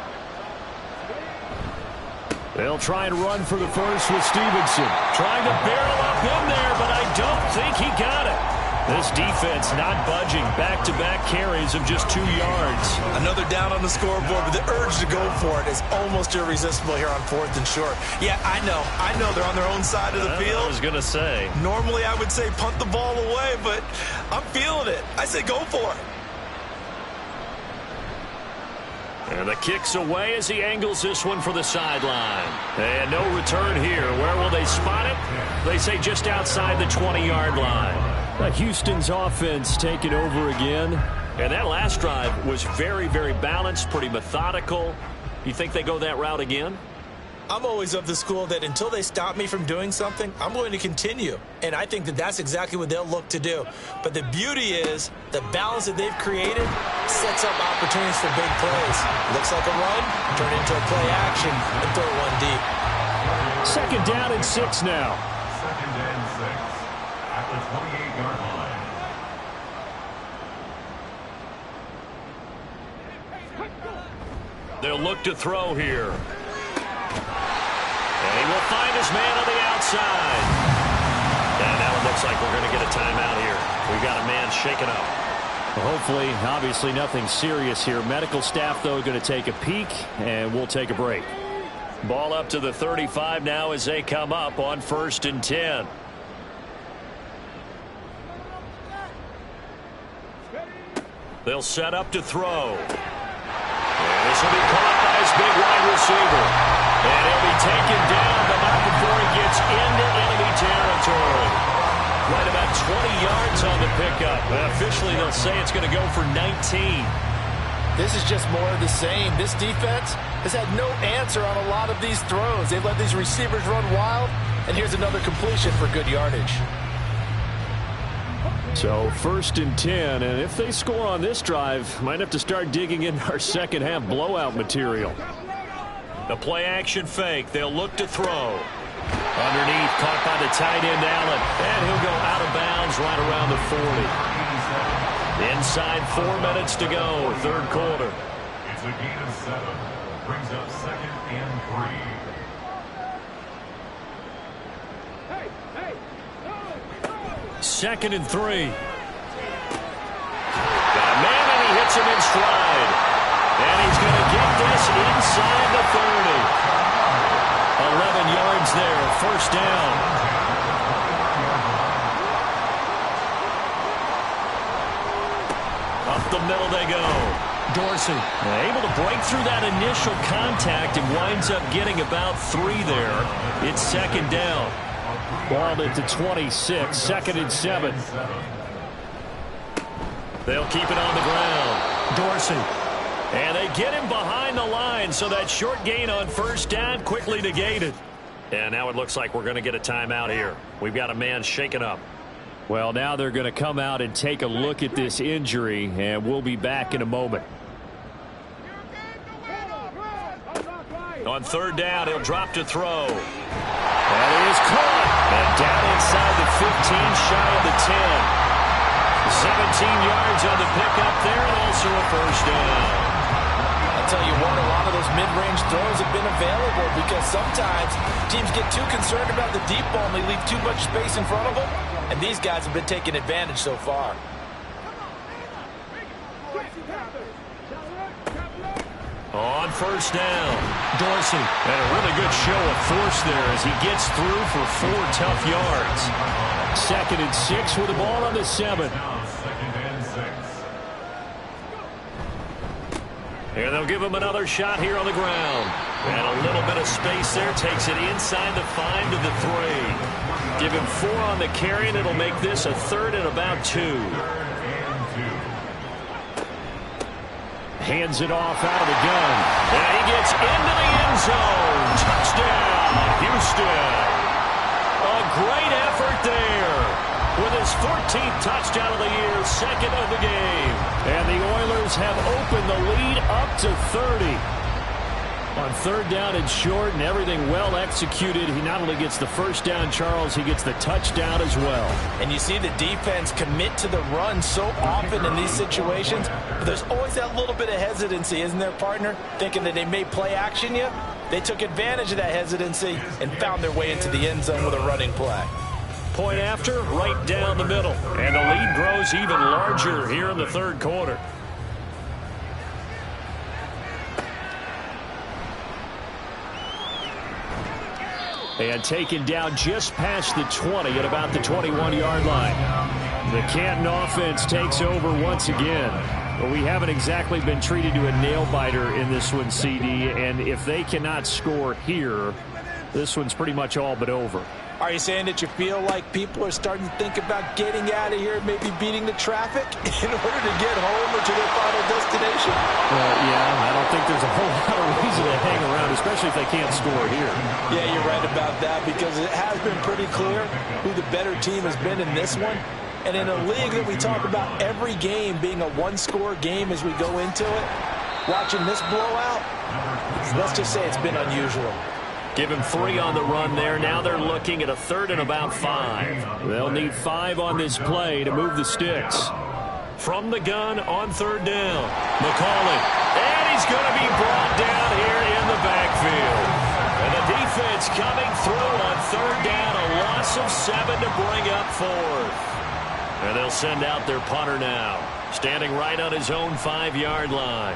S1: They'll try and run for the first with Stevenson. Trying to barrel up in there, but I don't think he got it. This defense not budging. Back-to-back carries of just 2 yards.
S2: Another down on the scoreboard, but the urge to go for it is almost irresistible here on 4th and short. Yeah, I know they're on their own side of the field.
S1: I was going to say.
S2: Normally I would say punt the ball away, but I'm feeling it. I say go for it.
S1: And the kick's away as he angles this one for the sideline. And no return here. Where will they spot it? They say just outside the 20-yard line. Houston's offense taking over again. And that last drive was very, very balanced, pretty methodical. You think they go that route again?
S2: I'm always of the school that until they stop me from doing something, I'm going to continue. And I think that that's exactly what they'll look to do. But the beauty is the balance that they've created sets up opportunities for big plays. Looks like a run, turn into a play action, and throw one deep.
S1: 2nd down and 6 now.
S5: 2nd and 6 at the 28-yard line.
S1: They'll look to throw here. And he will find his man on the outside. And now it looks like we're going to get a timeout here. We've got a man shaken up. Well, hopefully, obviously nothing serious here. Medical staff, though, going to take a peek, and we'll take a break. Ball up to the 35 now as they come up on 1st and 10. They'll set up to throw. And this will be caught by his big wide receiver. And he'll be taken down, but not before he gets into enemy territory. Right about 20 yards on the pickup. Officially, they'll say it's going to go for 19.
S3: This is just more of the same. This defense has had no answer on a lot of these throws. They've let these receivers run wild, and here's another completion for good yardage.
S1: So 1st and 10, and if they score on this drive, might have to start digging in our second half blowout material. The play action fake. They'll look to throw. Underneath, caught by the tight end Allen, and he'll go out of bounds right around the 40. Inside 4 minutes to go, 3rd quarter.
S5: It's a gain of 7. Brings up 2nd and 3.
S1: 2nd and 3. Got a man, and he hits him in stride. And he's going to get this inside the 30. 11 yards there, 1st down. Up the middle they go. Dorsey able to break through that initial contact and winds up getting about 3 there. It's 2nd down. Balled it to 26, 2nd and 7. They'll keep it on the ground. Dorsey. And they get him behind the line, so that short gain on 1st down quickly negated. And now it looks like we're going to get a timeout here. We've got a man shaken up. Well, now they're going to come out and take a look at this injury, and we'll be back in a moment. On 3rd down, he'll drop to throw. And he is caught. And down inside the 15, shy of the 10. 17 yards on the pickup there, and also a 1st down.
S2: I'll tell you what, a lot of those mid-range throws have been available because sometimes teams get too concerned about the deep ball and they leave too much space in front of them, and these guys have been taking advantage so far.
S1: On 1st down, Dorsey. And a really good show of force there as he gets through for 4 tough yards. 2nd and 6 with the ball on the 7. And they'll give him another shot here on the ground. And a little bit of space there. Takes it inside the 5 to the 3. Give him 4 on the carry, and it'll make this a 3rd and about 2. Hands it off out of the gun. And he gets into the end zone. Touchdown, Houston. A great effort there. With his 14th touchdown of the year, 2nd of the game. And the Oilers have opened the lead up to 30. On 3rd down and short, and everything well executed. He not only gets the 1st down, Charles, he gets the touchdown as well.
S2: And you see the defense commit to the run so often in these situations. But there's always that little bit of hesitancy, isn't there, partner? Thinking that they may play action you. They took advantage of that hesitancy and found their way into the end zone with a running play.
S1: Point after, right down the middle. And the lead grows even larger here in the third quarter. And taken down just past the 20 at about the 21-yard line. The Canton offense takes over once again. But we haven't exactly been treated to a nail-biter in this one, CD. And if they cannot score here, this one's pretty much all but over.
S2: Are you saying that you feel like people are starting to think about getting out of here, maybe beating the traffic in order to get home or to their final destination?
S1: Yeah, I don't think there's a whole lot of reason to hang around, especially if they can't score here.
S2: Yeah, you're right about that, because it has been pretty clear who the better team has been in this one. And in a league that we talk about every game being a one-score game as we go into it, watching this blowout, let's just say it's been unusual.
S1: Give him 3 on the run there. Now they're looking at a 3rd and about 5. They'll need 5 on this play to move the sticks. From the gun on 3rd down. McCauley. And he's going to be brought down here in the backfield. And the defense coming through on 3rd down. A loss of 7 to bring up 4th. And they'll send out their punter now. Standing right on his own 5-yard line.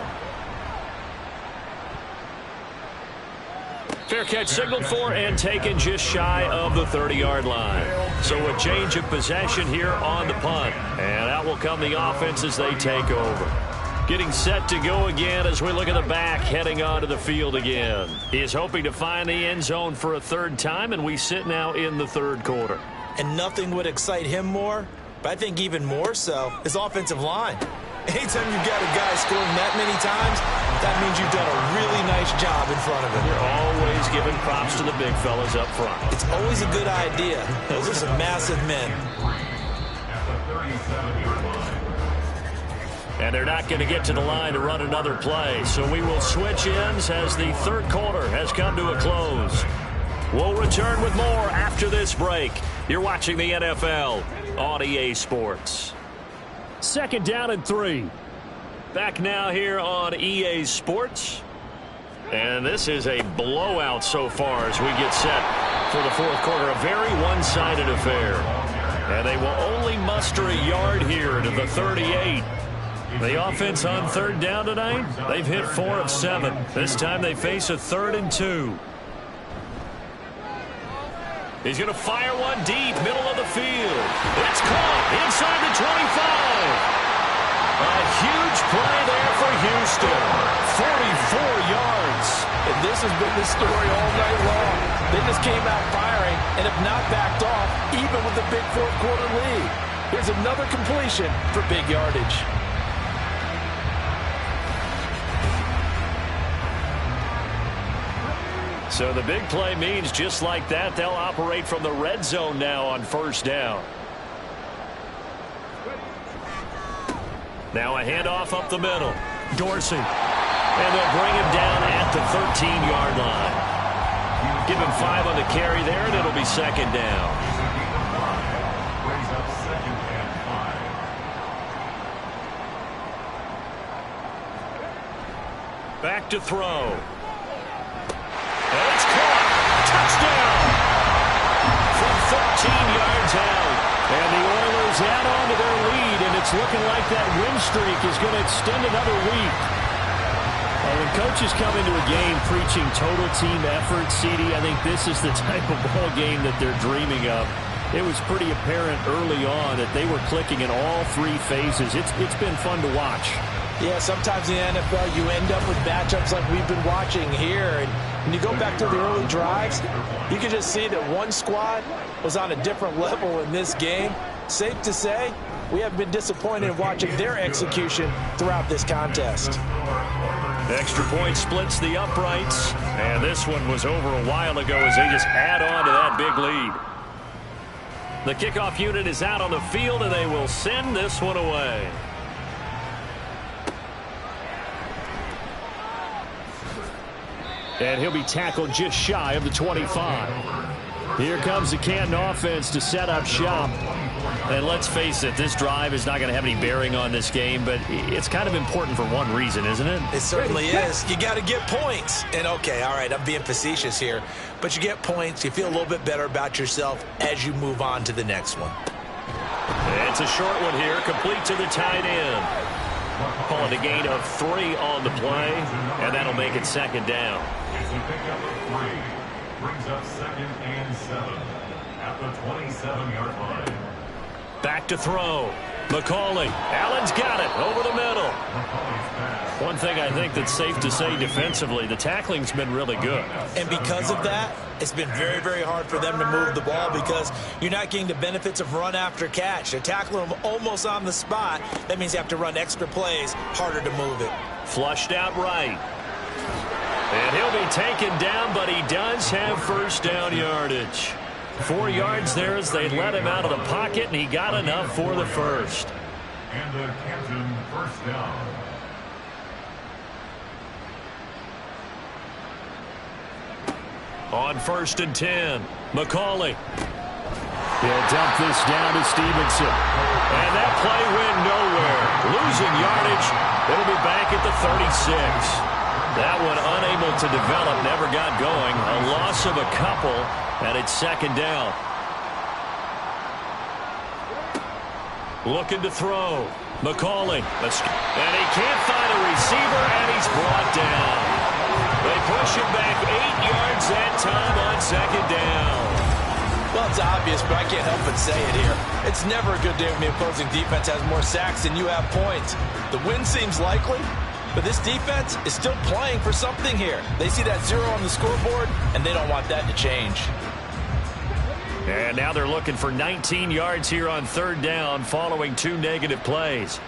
S1: Fair catch signaled for and taken just shy of the 30-yard line. So a change of possession here on the punt. And out will come the offense as they take over. Getting set to go again as we look at the back heading onto the field again. He is hoping to find the end zone for a 3rd time, and we sit now in the 3rd quarter.
S2: And nothing would excite him more, but I think even more so, his offensive line. Anytime you've got a guy scoring that many times, that means you've done a really nice job in front of him.
S1: You're always giving props to the big fellas up front.
S2: It's always a good idea. Those are some massive men.
S1: And they're not going to get to the line to run another play. So we will switch ends as the 3rd quarter has come to a close. We'll return with more after this break. You're watching the NFL on EA Sports. 2nd down and 3. Back now here on EA Sports. And this is a blowout so far as we get set for the 4th quarter. A very one-sided affair. And they will only muster a yard here to the 38. The offense on 3rd down tonight, they've hit 4 of 7. This time they face a 3rd and 2. He's going to fire one deep, middle of the field. It's caught inside the 25. A huge play there for Houston. 44 yards.
S2: And this has been the story all night long. They just came out firing and have not backed off, even with the big 4th quarter lead. Here's another completion for big yardage.
S1: So the big play means just like that, they'll operate from the red zone now on 1st down. Now a handoff up the middle. Dorsey. And they'll bring him down at the 13-yard line. Give him 5 on the carry there, and it'll be 2nd down. Back to throw. And it's caught. Touchdown. From 13 yards out. And the Oilers add on to their lead, and it's looking like that win streak is going to extend another week. When coaches come into a game preaching total team effort, CD, I think this is the type of ball game that they're dreaming of. It was pretty apparent early on that they were clicking in all 3 phases. It's been fun to watch.
S2: Yeah, sometimes in the NFL you end up with matchups like we've been watching here. And when you go back to the early drives, you can just see that one squad was on a different level in this game. Safe to say, we have been disappointed in watching their execution throughout this contest.
S1: Extra point splits the uprights, and this one was over a while ago as they just add on to that big lead. The kickoff unit is out on the field, and they will send this one away. And he'll be tackled just shy of the 25. Here comes the Canton offense to set up shop. And let's face it, this drive is not going to have any bearing on this game, but it's kind of important for one reason, isn't it?
S2: It certainly is. You got to get points. And, okay, all right, I'm being facetious here. But you get points. You feel a little bit better about yourself as you move on to the next one.
S1: It's a short one here, complete to the tight end. Calling a gain of 3 on the play, and that'll make it second down.
S5: It's a pickup of 3. Brings up 2nd and 7 at the 27-yard line.
S1: Back to throw. McCauley. Allen's got it over the middle. One thing I think that's safe to say defensively, the tackling's been really good.
S2: And because of that, it's been very, very hard for them to move the ball because you're not getting the benefits of run after catch. They're tackling them almost on the spot. That means you have to run extra plays, harder to move it.
S1: Flushed out right. And he'll be taken down, but he does have first down yardage. 4 yards there as they let him out of the pocket, and he got enough for the first.
S5: And a Canton first down.
S1: On 1st and 10, McCauley. He'll dump this down to Stevenson. And that play went nowhere. Losing yardage. It'll be back at the 36. That one unable to develop, never got going. A loss of a couple, and it's second down. Looking to throw. McCauley. And he can't find a receiver, and he's brought down. They push him back 8 yards that time on second down.
S2: Well, it's obvious, but I can't help but say it here. It's never a good day when the opposing defense has more sacks than you have points. The win seems likely, but this defense is still playing for something here. They see that 0 on the scoreboard, and they don't want that to change.
S1: And now they're looking for 19 yards here on 3rd down following 2 negative plays.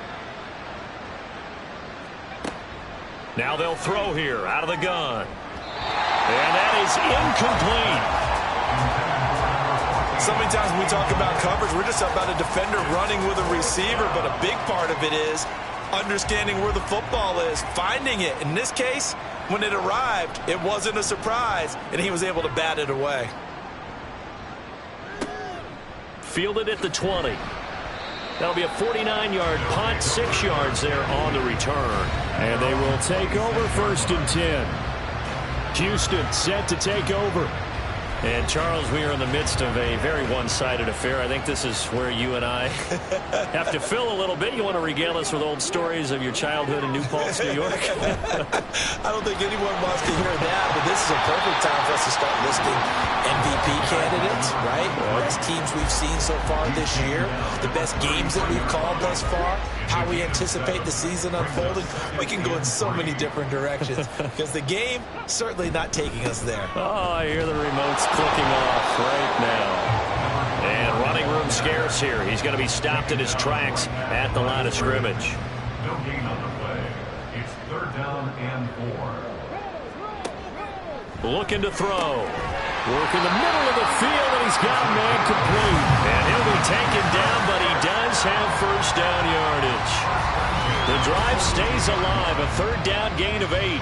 S1: Now they'll throw here out of the gun. And that is incomplete.
S2: So many times when we talk about coverage, we're just about a defender running with a receiver, but a big part of it is understanding where the football is, finding it. In this case, when it arrived, it wasn't a surprise, and he was able to bat it away.
S1: Fielded at the 20. That'll be a 49-yard punt, 6 yards there on the return. And they will take over 1st and 10. Houston set to take over. And, Charles, we are in the midst of a very one-sided affair. I think this is where you and I have to fill a little bit. You want to regale us with old stories of your childhood in New Paltz, New York?
S2: I don't think anyone wants to hear that, but this is a perfect time for us to start listing MVP candidates, right? The best teams we've seen so far this year, the best games that we've called thus far, how we anticipate the season unfolding. We can go in so many different directions because the game certainly not taking us there.
S1: Oh, I hear the remotes clicking off right now. And running room scarce here. He's going to be stopped in his tracks at the line of scrimmage.
S5: No gain on the play. It's 3rd down and 4.
S1: Looking to throw. Work in the middle of the field, and he's got man complete. And he'll be taken down, but he does have first down yardage. The drive stays alive. A 3rd down gain of 8.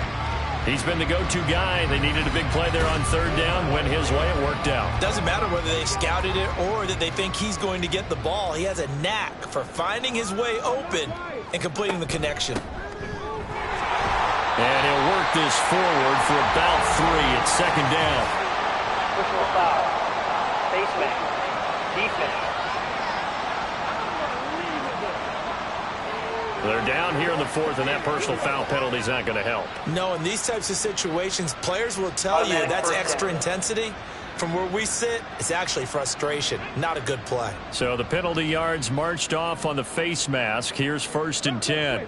S1: He's been the go-to guy. They needed a big play there on 3rd down. Went his way. It worked out.
S2: Doesn't matter whether they've scouted it or that they think he's going to get the ball. He has a knack for finding his way open and completing the connection.
S1: And he'll work this forward for about 3 at 2nd down.
S6: Personal foul. Face mask. Defense.
S1: They're down here in the 4th, and that personal foul penalty is not going to help.
S2: No, in these types of situations, players will tell you that's extra intensity. From where we sit, it's actually frustration. Not a good play.
S1: So the penalty yards marched off on the face mask. Here's 1st and 10.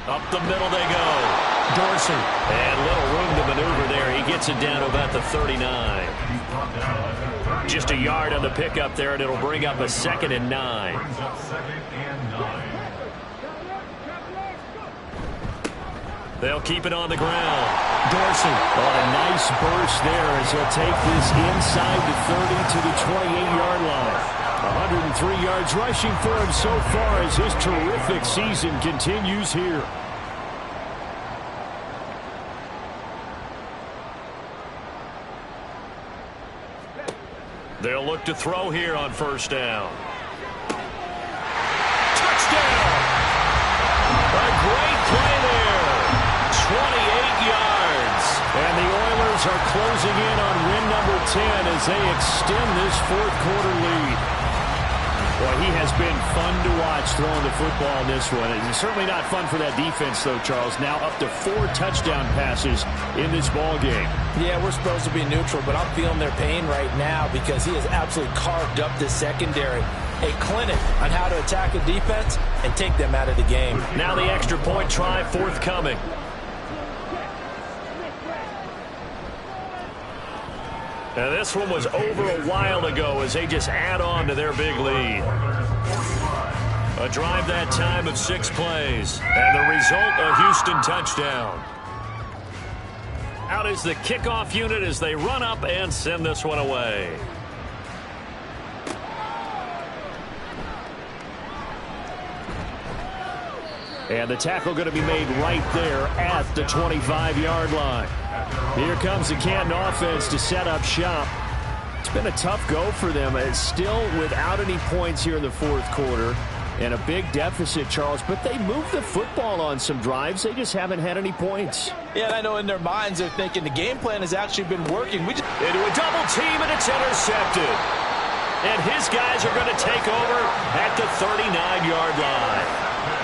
S1: Up the middle they go. Dorsey. And little room to maneuver there. He gets it down to about the 39. Just a yard on the pickup there, and it'll bring up a 2nd and 9.
S5: Brings up 2nd and 9.
S1: They'll keep it on the ground. Dorsey on a nice burst there as he'll take this inside the 30 to the 28-yard line. 103 yards rushing for him so far as his terrific season continues here. look to throw here on first down. Touchdown! A great play there. 28 yards. And the Oilers are closing in on win number 10 as they extend this fourth quarter lead. Boy, he has been fun to watch throwing the football in this one. It's certainly not fun for that defense, though, Charles. Now up to 4 touchdown passes in this ball game.
S3: Yeah, we're supposed to be neutral, but I'm feeling their pain right now because he has absolutely carved up this secondary. A clinic on how to attack a defense and take them out of the game.
S1: Now the extra point try forthcoming. Now this one was over a while ago as they just add on to their big lead. A drive that time of 6 plays. And the result, a Houston touchdown. Out is the kickoff unit as they run up and send this one away. And the tackle going to be made right there at the 25-yard line. Here comes the Canton offense to set up shop. It's been a tough go for them. It's still without any points here in the fourth quarter. And a big deficit, Charles. But they moved the football on some drives. They just haven't had any points.
S3: Yeah, and I know in their minds they're thinking the game plan has actually been working.
S1: Into a double team, and it's intercepted. And his guys are going to take over at the 39-yard line.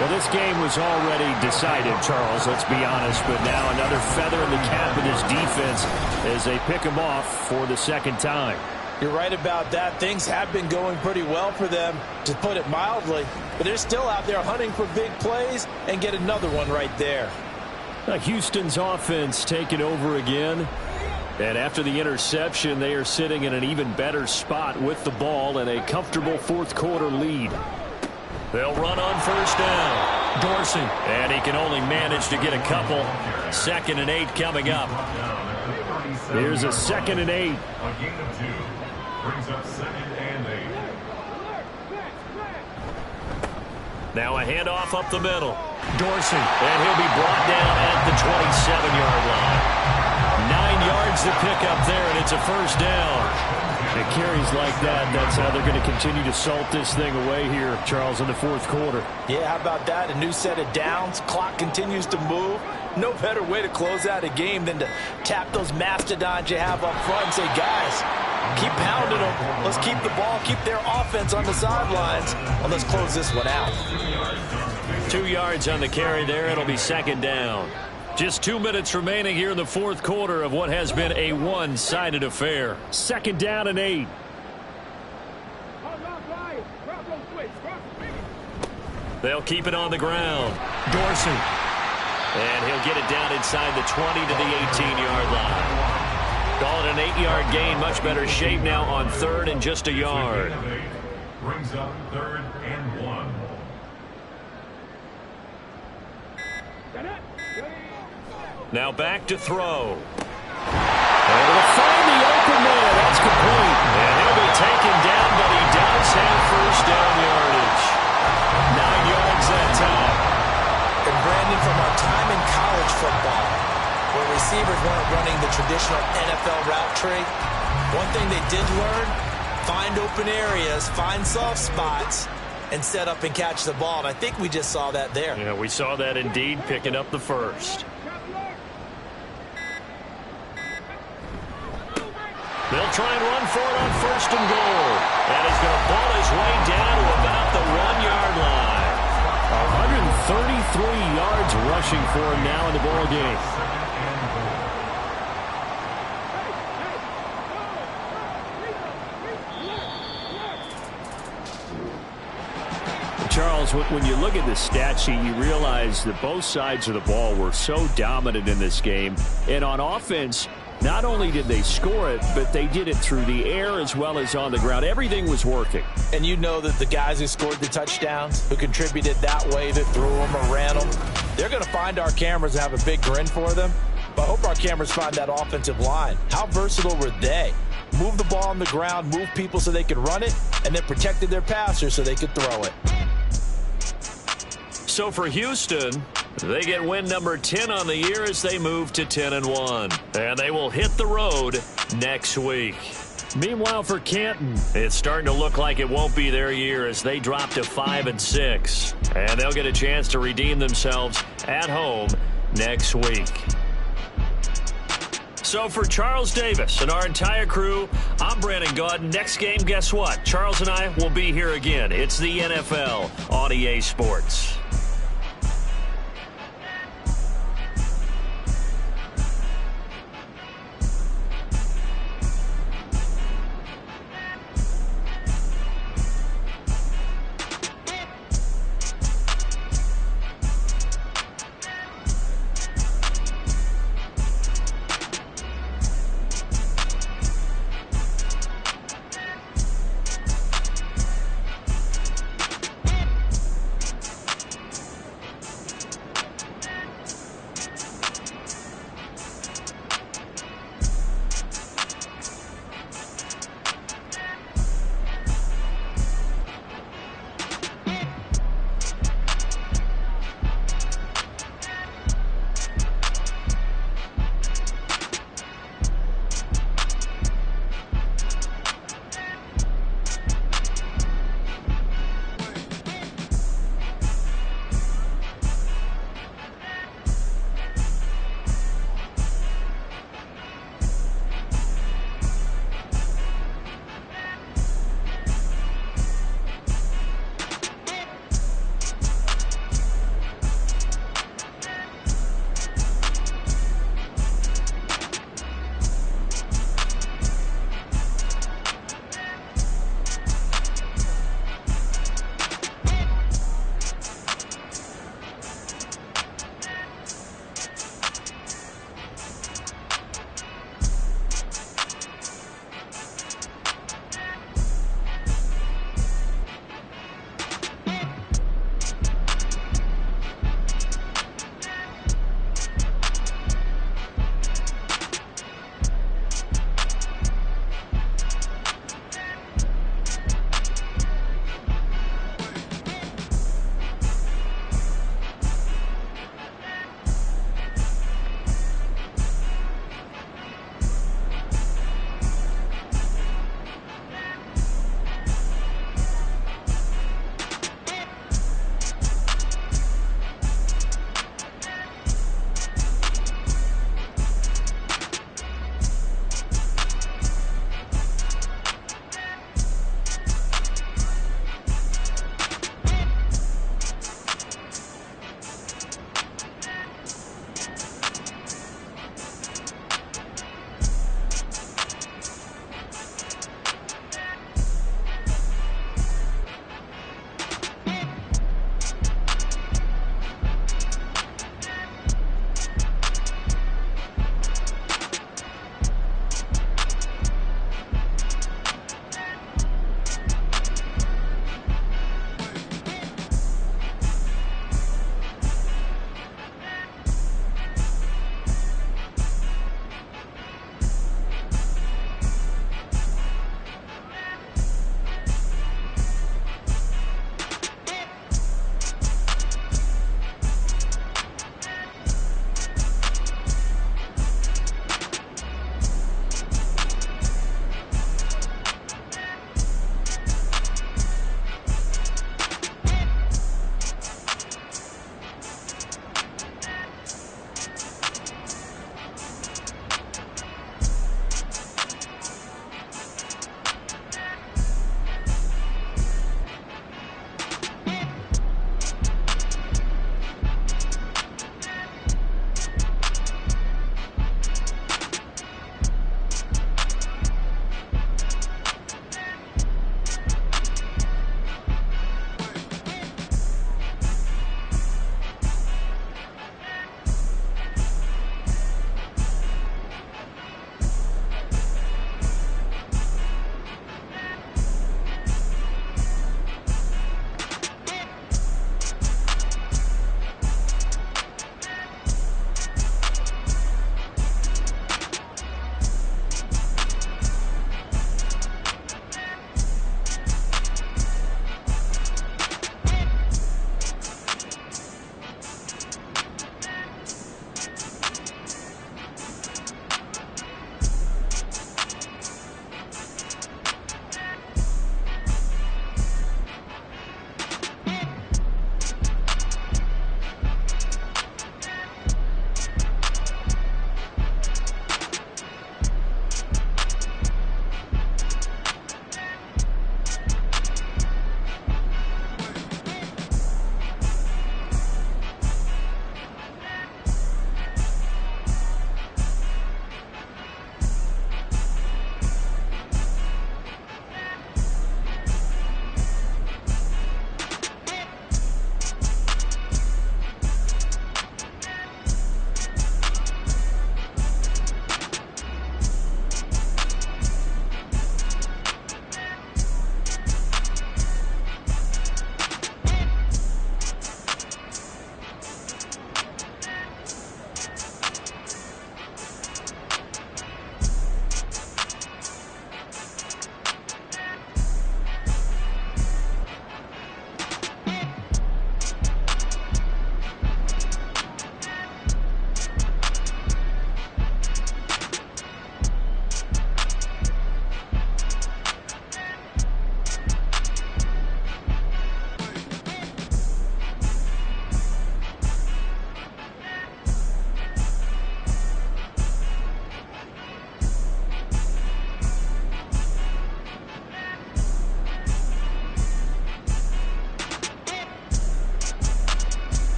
S1: Well, this game was already decided, Charles, let's be honest. But now another feather in the cap of this defense as they pick him off for the second time.
S3: You're right about that. Things have been going pretty well for them, to put it mildly. But they're still out there hunting for big plays and get another one right there.
S1: Houston's offense taking over again. And after the interception, they are sitting in an even better spot with the ball and a comfortable fourth quarter lead. They'll run on first down. Dorsey. And he can only manage to get a couple. 2nd and 8 coming up. Here's a 2nd and 8.
S5: A gain of 2 brings up 2nd and 8.
S1: Now a handoff up the middle. Dorsey. And he'll be brought down at the 27-yard line. 9 yards to pick up there, and it's a first down. It carries like that. That's how they're going to continue to salt this thing away here, Charles, in the fourth quarter.
S3: Yeah, how about that? A new set of downs. Clock continues to move. No better way to close out a game than to tap those mastodons you have up front and say, guys, keep pounding them. Let's keep the ball, keep their offense on the sidelines, and let's close this one out.
S1: 2 yards on the carry there. It'll be 2nd down. Just 2 minutes remaining here in the fourth quarter of what has been a one-sided affair. 2nd down and 8. They'll keep it on the ground. Dorsey. And he'll get it down inside the 20 to the 18-yard line. Call it an 8-yard gain. Much better shape now on 3rd and just a yard.
S5: Brings up 3rd and 1.
S1: Now back to throw. And it'll find the open man. That's complete. And he'll be taken down, but he does have first down yardage. 9 yards that time.
S3: And Brandon, from our time in college football, where receivers weren't running the traditional NFL route tree, one thing they did learn, find open areas, find soft spots, and set up and catch the ball. And I think we just saw that there.
S1: Yeah, we saw that indeed, picking up the first. They'll try and run for it on 1st and goal. And he's going to ball his way down to about the 1-yard line. 133 yards rushing for him now in the ball game. Charles, when you look at the stat sheet, you realize that both sides of the ball were so dominant in this game. And on offense, not only did they score it, but they did it through the air as well as on the ground. Everything was working.
S3: And you know that the guys who scored the touchdowns, who contributed that way, that threw them or ran them, they're going to find our cameras and have a big grin for them. But I hope our cameras find that offensive line. How versatile were they? Move the ball on the ground, move people so they could run it, and then protected their passers so they could throw it.
S1: So for Houston, they get win number 10 on the year as they move to 10-1. And they will hit the road next week. Meanwhile, for Canton, it's starting to look like it won't be their year as they drop to 5-6. And they'll get a chance to redeem themselves at home next week. So for Charles Davis and our entire crew, I'm Brandon Gaudin. Next game, guess what? Charles and I will be here again. It's the NFL on EA Sports.